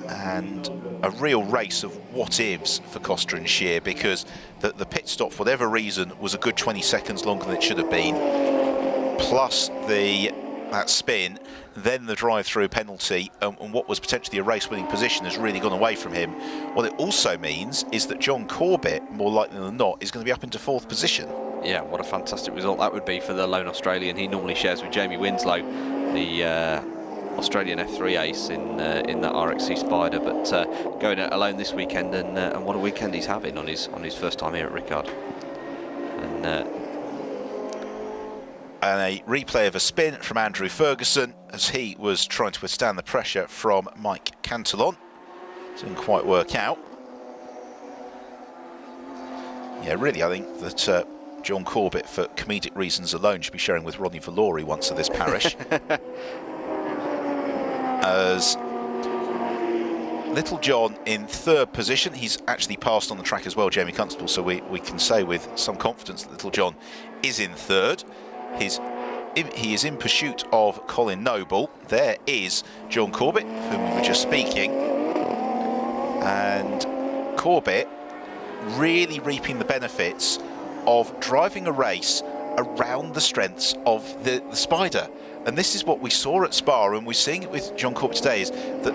and a real race of what-ifs for Costa and Shear, because the pit stop, for whatever reason, was a good 20 seconds longer than it should have been, plus that spin, then the drive-through penalty, and what was potentially a race-winning position has really gone away from him. What it also means is that John Corbett, more likely than not, is going to be up into fourth position. Yeah, what a fantastic result that would be for the lone Australian. He normally shares with Jamie Winslow the Australian F3 ace in that RXC Spider, but going it alone this weekend, and what a weekend he's having on his first time here at Ricard. And a replay of a spin from Andrew Ferguson as he was trying to withstand the pressure from Mike Cantillon. Didn't quite work out. Yeah, really, I think that John Corbett, for comedic reasons alone, should be sharing with Rodney Valori once of this parish. As Littlejohn in third position, he's actually passed on the track as well, Jamie Constable, so we can say with some confidence that Littlejohn is in third. He is in pursuit of Colin Noble. There is John Corbett, whom we were just speaking, and Corbett really reaping the benefits of driving a race around the strengths of the Spider. And this is what we saw at Spa, and we're seeing it with John Corbett today, is that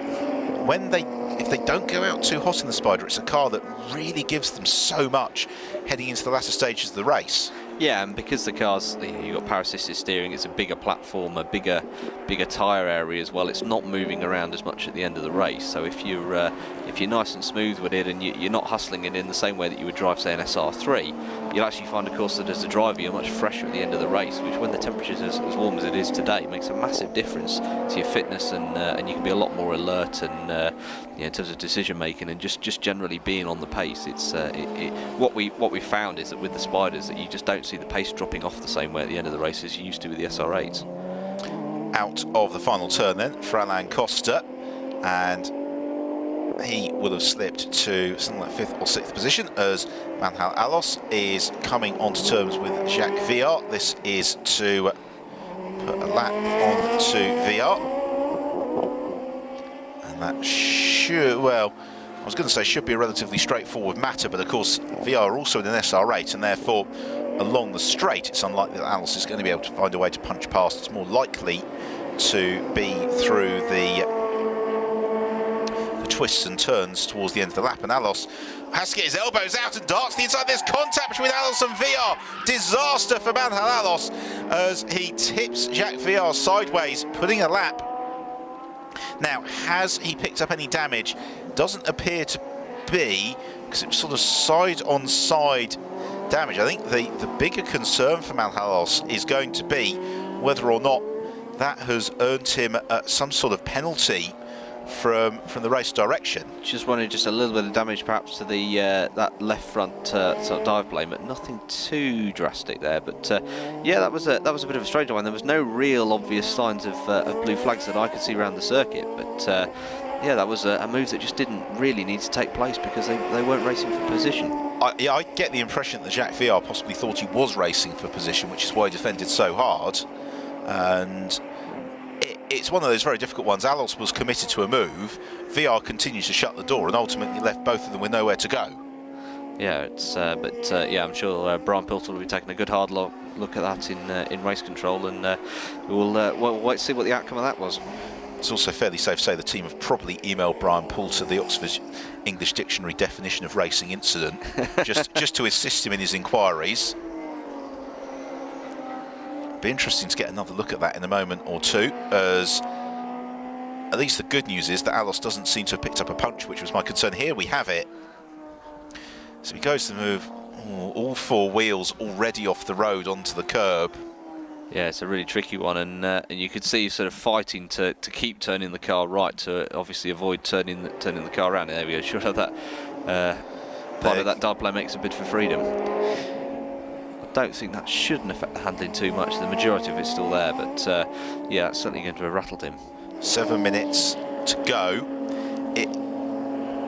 if they don't go out too hot in the Spider, it's a car that really gives them so much heading into the latter stages of the race. Yeah, and because the car's, you've got power-assisted steering, it's a bigger platform, a bigger tyre area as well. It's not moving around as much at the end of the race. So if you're nice and smooth with it, and you're not hustling it in the same way that you would drive, say, an SR3, you'll actually find, of course, that as a driver you're much fresher at the end of the race, which, when the temperature's as warm as it is today, makes a massive difference to your fitness, and you can be a lot more alert and in terms of decision making and just generally being on the pace. It's what we found is that with the Spiders, that you just don't see the pace dropping off the same way at the end of the race as you used to with the SR8s. Out of the final turn then for Alain Costa, and he will have slipped to something like 5th or 6th position as Manhal Alos is coming onto terms with Jacques Villard. This is to put a lap onto Villard, and that should, well, I was going to say should be a relatively straightforward matter, but of course Villard are also in an SR8, and therefore along the straight it's unlikely that Alos is going to be able to find a way to punch past. It's more likely to be through the twists and turns towards the end of the lap, and Alos has to get his elbows out and darts the inside. There's contact between Alos and Villard. Disaster for Manhal Alos as he tips Jacques Villard sideways, putting a lap. Now, has he picked up any damage? Doesn't appear to be, because it was sort of side-on-side damage. I think the bigger concern for Malhalos is going to be whether or not that has earned him some sort of penalty from the race direction. Just wanted just a little bit of damage perhaps to the that left front sort of dive plane, but nothing too drastic there. But yeah, that was a bit of a strange one. There was no real obvious signs of blue flags that I could see around the circuit, but yeah, that was a move that just didn't really need to take place because they weren't racing for position. I get the impression that Jacques VR possibly thought he was racing for position, which is why he defended so hard. And it's one of those very difficult ones. Alos was committed to a move, VR continued to shut the door and ultimately left both of them with nowhere to go. Yeah, it's but yeah, I'm sure Brian Pilter will be taking a good hard look at that in race control, and we'll wait to see what the outcome of that was. It's also fairly safe to say the team have probably emailed Brian Poulter the Oxford English Dictionary definition of racing incident, just to assist him in his inquiries. Be interesting to get another look at that in a moment or two, as at least the good news is that Alos doesn't seem to have picked up a punch, which was my concern. Here we have it. So he goes to move all four wheels already off the road onto the curb. Yeah, it's a really tricky one, and you could see sort of fighting to keep turning the car right to obviously avoid turning the car around. There we go. Sure, that part of that dive plane makes a bid for freedom. I don't think that shouldn't affect the handling too much. The majority of it's still there, but yeah, it's certainly going to have rattled him. 7 minutes to go.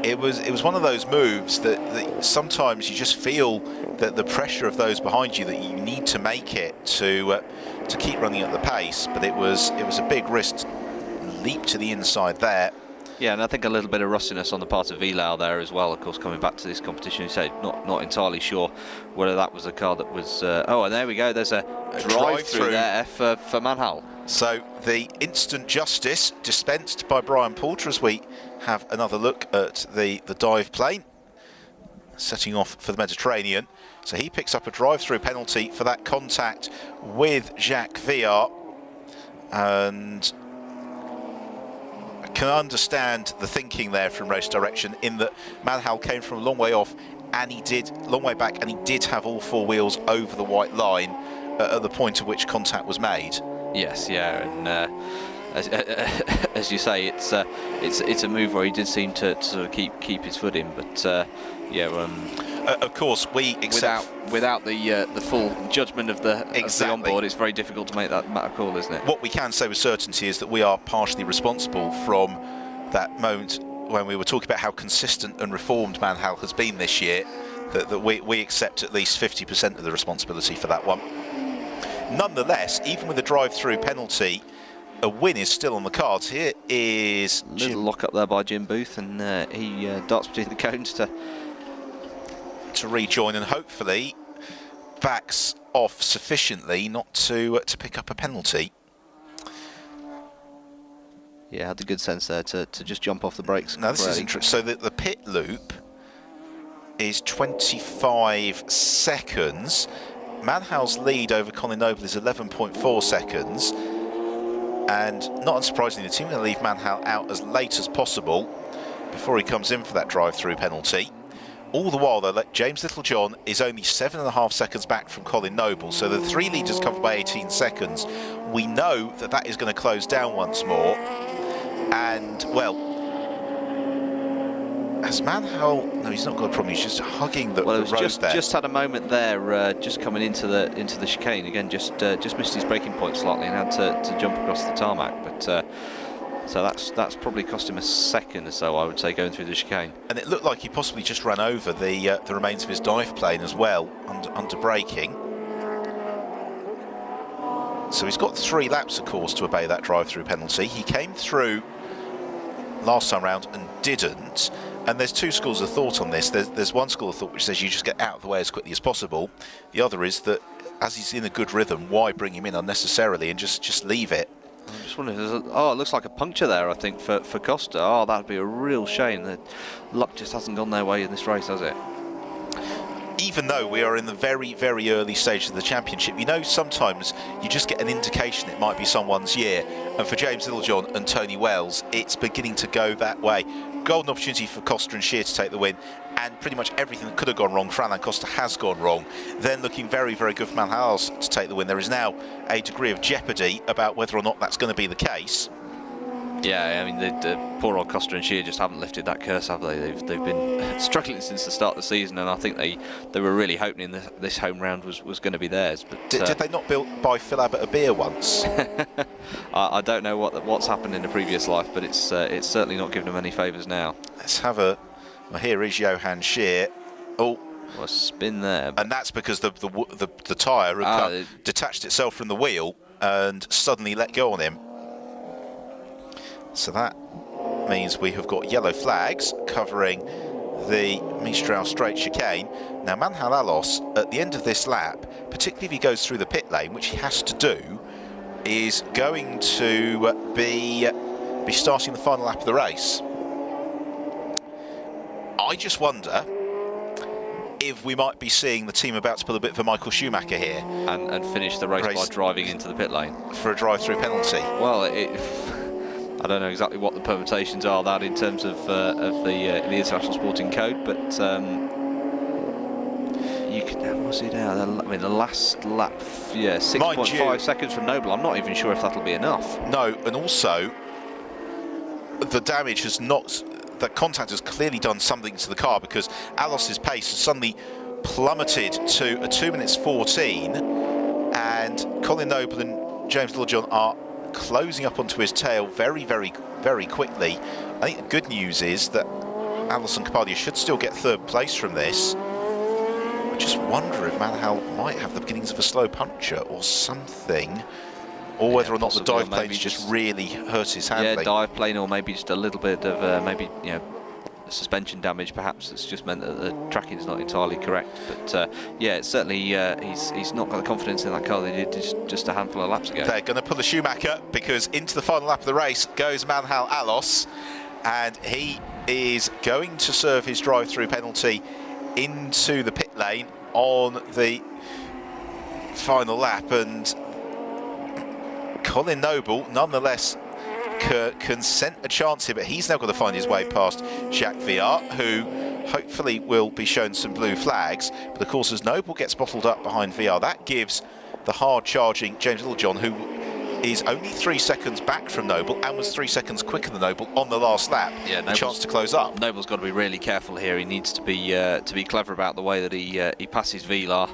It was one of those moves that sometimes you just feel that the pressure of those behind you, that you need to make it to keep running at the pace. But it was a big risk leap to the inside there. Yeah, and I think a little bit of rustiness on the part of Vilau there as well. Of course, coming back to this competition, you say not entirely sure whether that was a car that was. Oh, and there we go. There's a drive-through there for Manhal. So the instant justice dispensed by Brian Poulter as we have another look at the dive plane setting off for the Mediterranean. So he picks up a drive-through penalty for that contact with Jacques Viard, and I can understand the thinking there from race direction, in that Manhal came from a long way off and long way back, and he did have all four wheels over the white line at the point at which contact was made. Yes, yeah, and as you say, it's a move where he did seem to sort of keep his foot in, but yeah. Of course, we accept without the full judgment of the onboard, it's very difficult to make that call, isn't it? What we can say with certainty is that we are partially responsible from that moment when we were talking about how consistent and reformed Manhal has been this year. That we accept at least 50% of the responsibility for that one. Nonetheless, even with a drive-through penalty, a win is still on the cards. Here is little lock up there by Jim Booth, and he darts between the cones to rejoin, and hopefully backs off sufficiently not to pick up a penalty. Yeah, had the good sense there to just jump off the brakes. Now this is interesting. So the pit loop is 25 seconds. Manhal's lead over Colin Noble is 11.4 seconds, and not unsurprisingly, the team are going to leave Manhal out as late as possible before he comes in for that drive-through penalty. All the while, though, James Littlejohn is only 7.5 seconds back from Colin Noble, so the three leaders covered by 18 seconds. We know that is going to close down once more, and well, has Manhal? No, he's not got a problem. He's just hugging the road there. Just had a moment there, just coming into the chicane again. Just missed his braking point slightly and had to jump across the tarmac. But so that's probably cost him a second or so, I would say, going through the chicane. And it looked like he possibly just ran over the remains of his dive plane as well under braking. So he's got 3 laps, of course, to obey that drive-through penalty. He came through last time round and didn't. And there's 2 schools of thought on this. There's one school of thought which says you just get out of the way as quickly as possible. The other is that as he's in a good rhythm, why bring him in unnecessarily and just leave it? I'm just wondering, it looks like a puncture there, I think, for Costa. Oh, that'd be a real shame. The luck just hasn't gone their way in this race, has it? even though we are in the very, very early stages of the championship, you know, sometimes you just get an indication it might be someone's year. And for James Littlejohn and Tony Wells, it's beginning to go that way. Golden opportunity for Costa and Shear to take the win, and pretty much everything that could have gone wrong for Alain Costa has gone wrong. Then looking very, very good for Manhals to take the win. There is now a degree of jeopardy about whether or not that's going to be the case. Yeah, I mean, the poor old Costa and Shear just haven't lifted that curse, have they? They've been struggling since the start of the season, and I think they were really hoping this home round was going to be theirs. But did they not buy Phil Abbott a beer once? I don't know what's happened in the previous life, but it's certainly not giving them any favours now. Let's have a. Well, here is Johan Shear. Oh. Well, a spin there. And that's because the tyre detached itself from the wheel and suddenly let go on him. So that means we have got yellow flags covering the Mistral Straight chicane. Now, Manhal Alos, at the end of this lap, particularly if he goes through the pit lane, which he has to do, is going to be starting the final lap of the race. I just wonder if we might be seeing the team about to pull a bit of a Michael Schumacher here. And finish the race by driving into the pit lane. For a drive-through penalty. Well, I don't know exactly what the permutations are that in terms of the International Sporting Code, but you can. What's it now? I mean, the last lap, 6.5 seconds from Noble. I'm not even sure if that'll be enough. No, and also the damage has not. The contact has clearly done something to the car, because Alos's pace has suddenly plummeted to a 2 minutes 14, and Colin Noble and James Littlejohn are closing up onto his tail very, very, very quickly. I think the good news is that Alison Capadia should still get third place from this. I just wonder if Manhal might have the beginnings of a slow puncture or something, or whether or not the dive plane's just really hurt his handling. Yeah, dive plane, or maybe just a little bit of maybe suspension damage. Perhaps it's just meant that the tracking is not entirely correct. But yeah, it's certainly he's not got the confidence in that car they did just a handful of laps ago. They're going to pull a Schumacher, because into the final lap of the race goes Manhal Alos, and he is going to serve his drive-through penalty into the pit lane on the final lap. And Colin Noble, nonetheless, can scent a chance here, but he's now got to find his way past Jacques Viard, who hopefully will be shown some blue flags. But of course, as Noble gets bottled up behind Viard, that gives the hard-charging James Littlejohn, who is only 3 seconds back from Noble and was 3 seconds quicker than Noble on the last lap, a chance to close up. Noble's got to be really careful here. He needs to be clever about the way that he passes Vilar.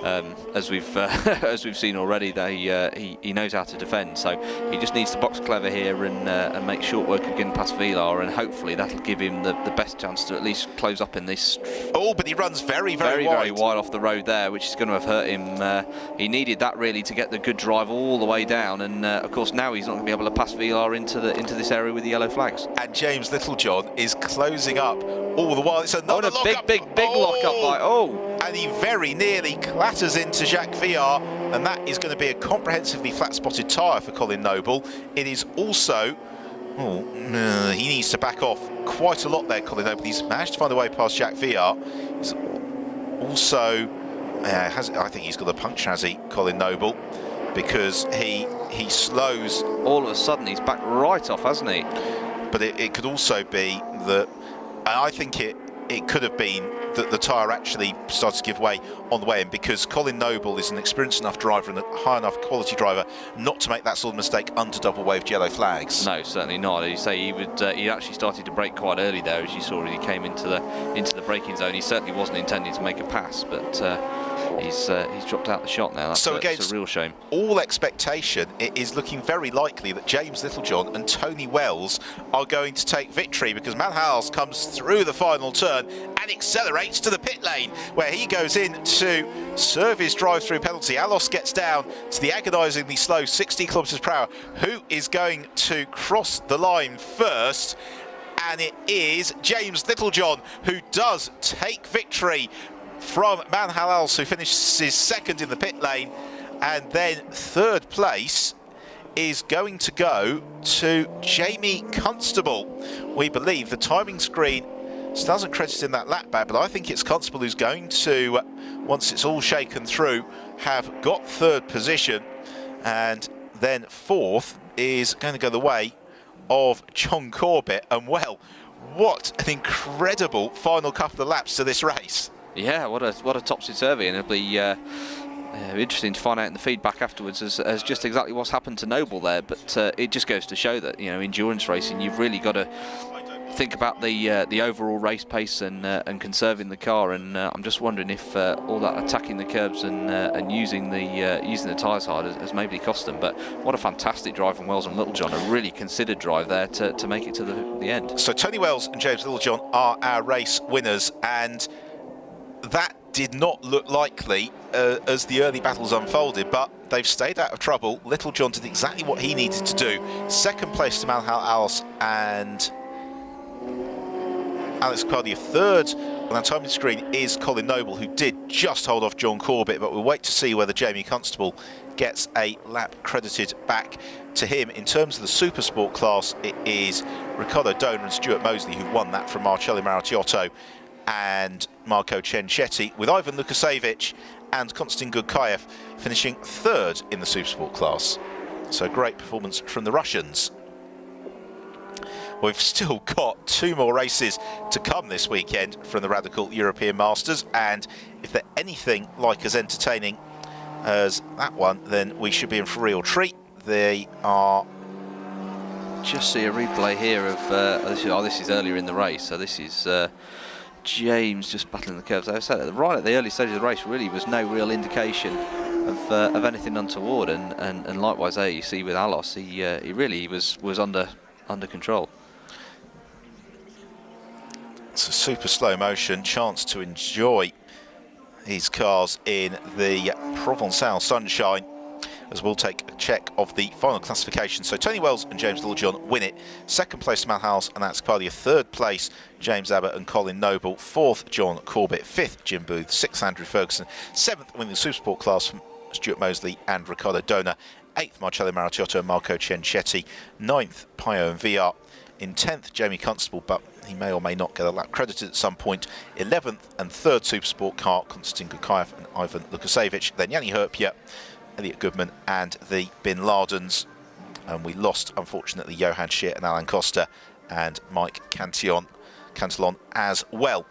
As we've seen already, that he knows how to defend, so he just needs to box clever here and make short work of getting past Vilar, and hopefully that'll give him the best chance to at least close up in this. Oh, but he runs very wide off the road there, which is going to have hurt him. He needed that really to get the good drive all the way down, and of course now he's not going to be able to pass Vilar into this area with the yellow flags. And James Littlejohn is closing up all the while. It's another big lock up by and he very nearly clatters into Jacques Viard, and that is going to be a comprehensively flat-spotted tyre for Colin Noble. It is also, he needs to back off quite a lot there, Colin Noble. He's managed to find a way past Jacques Viard. He's also, I think he's got a puncture, has he, Colin Noble, because he slows. All of a sudden he's back right off, hasn't he? But it could also be that, and I think it could have been that the tyre actually started to give way on the way in, because Colin Noble is an experienced enough driver and a high enough quality driver not to make that sort of mistake under double waved yellow flags. No, certainly not. As you say, he actually started to brake quite early there, as you saw as he came into the braking zone. He certainly wasn't intending to make a pass, but he's dropped out the shot now. That's a real shame. All expectation, it is looking very likely that James Littlejohn and Tony Wells are going to take victory, because Manhals comes through the final turn and accelerates to the pit lane, where he goes in to serve his drive-through penalty. Alos gets down to the agonisingly slow 60 kilometres per hour. Who is going to cross the line first? And it is James Littlejohn, who does take victory from Manhal Alos, who finishes second in the pit lane. And then third place is going to go to Jamie Constable. We believe the timing screen So doesn't credit in that lap back, but I think it's Constable who's going to, once it's all shaken through, have got third position, and then fourth is going to go the way of John Corbett. And well, what an incredible final couple of laps to this race. Yeah, what a topsy-turvy, and it'll be interesting to find out in the feedback afterwards as just exactly what's happened to Noble there. But it just goes to show that, you know, endurance racing, you've really got to think about the overall race pace and conserving the car. And I'm just wondering if all that attacking the curbs and using the tyres hard has maybe cost them. But what a fantastic drive from Wells and Littlejohn, a really considered drive there to make it to the end. So Tony Wells and James Littlejohn are our race winners, and that did not look likely as the early battles unfolded, but they've stayed out of trouble. Littlejohn did exactly what he needed to do. Second place to Manhal Alice and Alex Cardia. Third on our timing screen is Colin Noble, who did just hold off John Corbett, but we'll wait to see whether Jamie Constable gets a lap credited back to him. In terms of the Super Sport class, it is Riccardo Donor and Stuart Mosley who've won that from Marcello Maracchiotto and Marco Cenchetti, with Ivan Lukasevich and Konstantin Gudkayev finishing third in the Super Sport class. So great performance from the Russians. We've still got 2 more races to come this weekend from the Radical European Masters, and if they're anything like as entertaining as that one, then we should be in for a real treat. They are... Just see a replay here of this is earlier in the race, so this is James just battling the curves. As I said, right at the early stage of the race, really was no real indication of anything untoward, and likewise there you see with Alos, he really was under control. It's a super slow motion chance to enjoy these cars in the Provençal sunshine, as we'll take a check of the final classification. So Tony Wells and James Littlejohn win it. Second place to Malhouse and that's Cardia. Third place James Abbott and Colin Noble. Fourth John Corbett. Fifth Jim Booth. Sixth Andrew Ferguson. Seventh winning the Supersport class from Stuart Mosley and Riccardo Donor. Eighth Marcello Maracchiotto and Marco Cenchetti. Ninth Pio and VR. In 10th Jamie Constable, but he may or may not get a lap credited at some point. 11th and third Supersport car Konstantin Gudkayev and Ivan Lukasevich. Then Yanni Herpia, Elliot Goodman and the Bin Ladens. And we lost, unfortunately, Johan Scheer and Alan Costa and Mike Cantillon as well.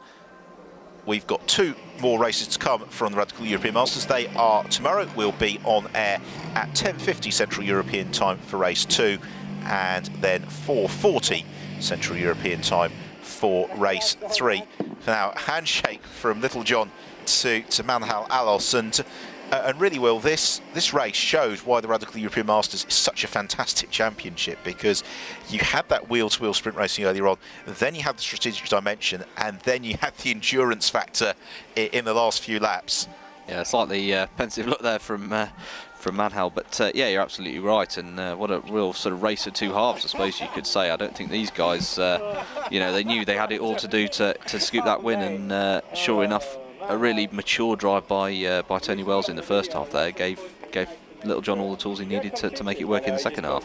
We've got 2 more races to come from the Radical European Masters. They are tomorrow. We'll be on air at 10:50 Central European Time for race 2, and then 4:40 Central European Time for race 3. For now, handshake from Littlejohn to Manhal Alos, and really, well, this race showed why the Radical European Masters is such a fantastic championship, because you had that wheel-to-wheel sprint racing earlier on, then you had the strategic dimension, and then you had the endurance factor in the last few laps. Yeah, slightly pensive look there from Manhal, but yeah, you're absolutely right, and what a real sort of race of 2 halves, I suppose you could say. I don't think these guys, you know, they knew they had it all to do to scoop that win, and sure enough, a really mature drive by Tony Wells in the first half there gave Littlejohn all the tools he needed to make it work in the second half.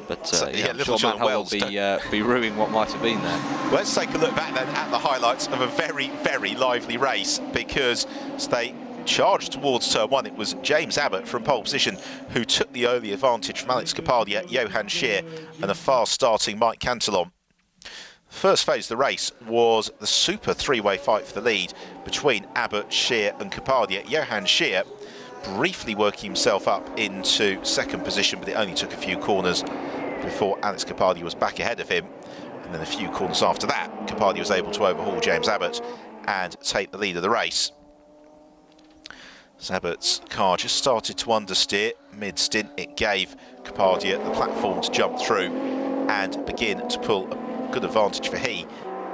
But yeah, I'm sure Manhal will be ruining what might have been there. Let's take a look back then at the highlights of a very, very lively race, because as they charged towards turn 1, it was James Abbott from pole position who took the early advantage from Alex Capadia, Johan Scheer and a fast starting Mike Cantillon. First phase of the race was the super 3-way fight for the lead between Abbott, Scheer and Capadia. Johan Scheer briefly working himself up into second position, but it only took a few corners before Alex Capadia was back ahead of him. And then a few corners after that, Capadia was able to overhaul James Abbott and take the lead of the race. Abbott's car just started to understeer. Mid-stint, it gave Capadia the platform to jump through and begin to pull a good advantage for he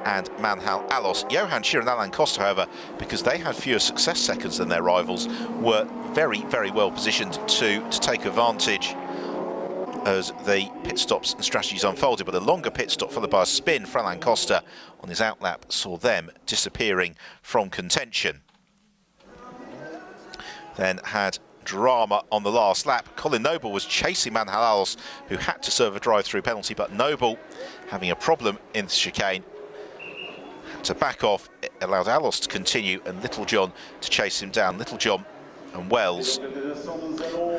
and Manhal Alos. Johan Scheer and Alan Costa, however, because they had fewer success seconds than their rivals, were very, very well positioned to take advantage as the pit stops and strategies unfolded. But a longer pit stop followed by a spin for Alan Costa on his outlap saw them disappearing from contention. Then had drama on the last lap. Colin Noble was chasing Manhalos, who had to serve a drive-through penalty, but Noble, having a problem in the chicane, had to back off. It allowed Alos to continue and Little John to chase him down. Little John and Wells,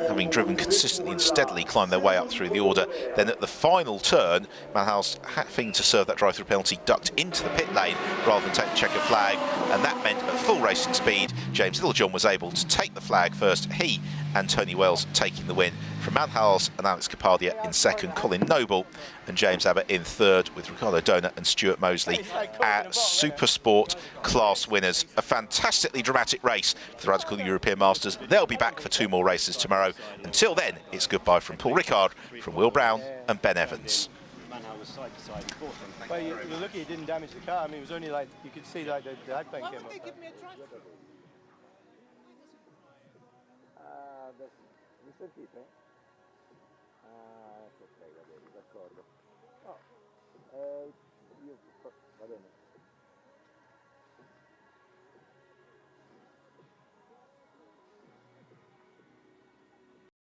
having driven consistently and steadily, climbed their way up through the order. Then at the final turn, Manhouse, having to serve that drive-through penalty, ducked into the pit lane rather than take the checkered flag, and that meant at full racing speed, James Littlejohn was able to take the flag first. He and Tony Wells taking the win from Manhouse and Alex Capadia in second, Colin Noble and James Abbott in third, with Ricardo Donut and Stuart Mosley at Super Sport class winners. A fantastically dramatic race for the Radical European Masters. They'll be back for 2 more races tomorrow. Until then, it's goodbye from Paul Ricard, from Will Brown and Ben Evans. Well, you're lucky it didn't damage the car. I mean, it was only like, you could see like the headband came up. Mi sentite? Ah, ok, va bene, d'accordo.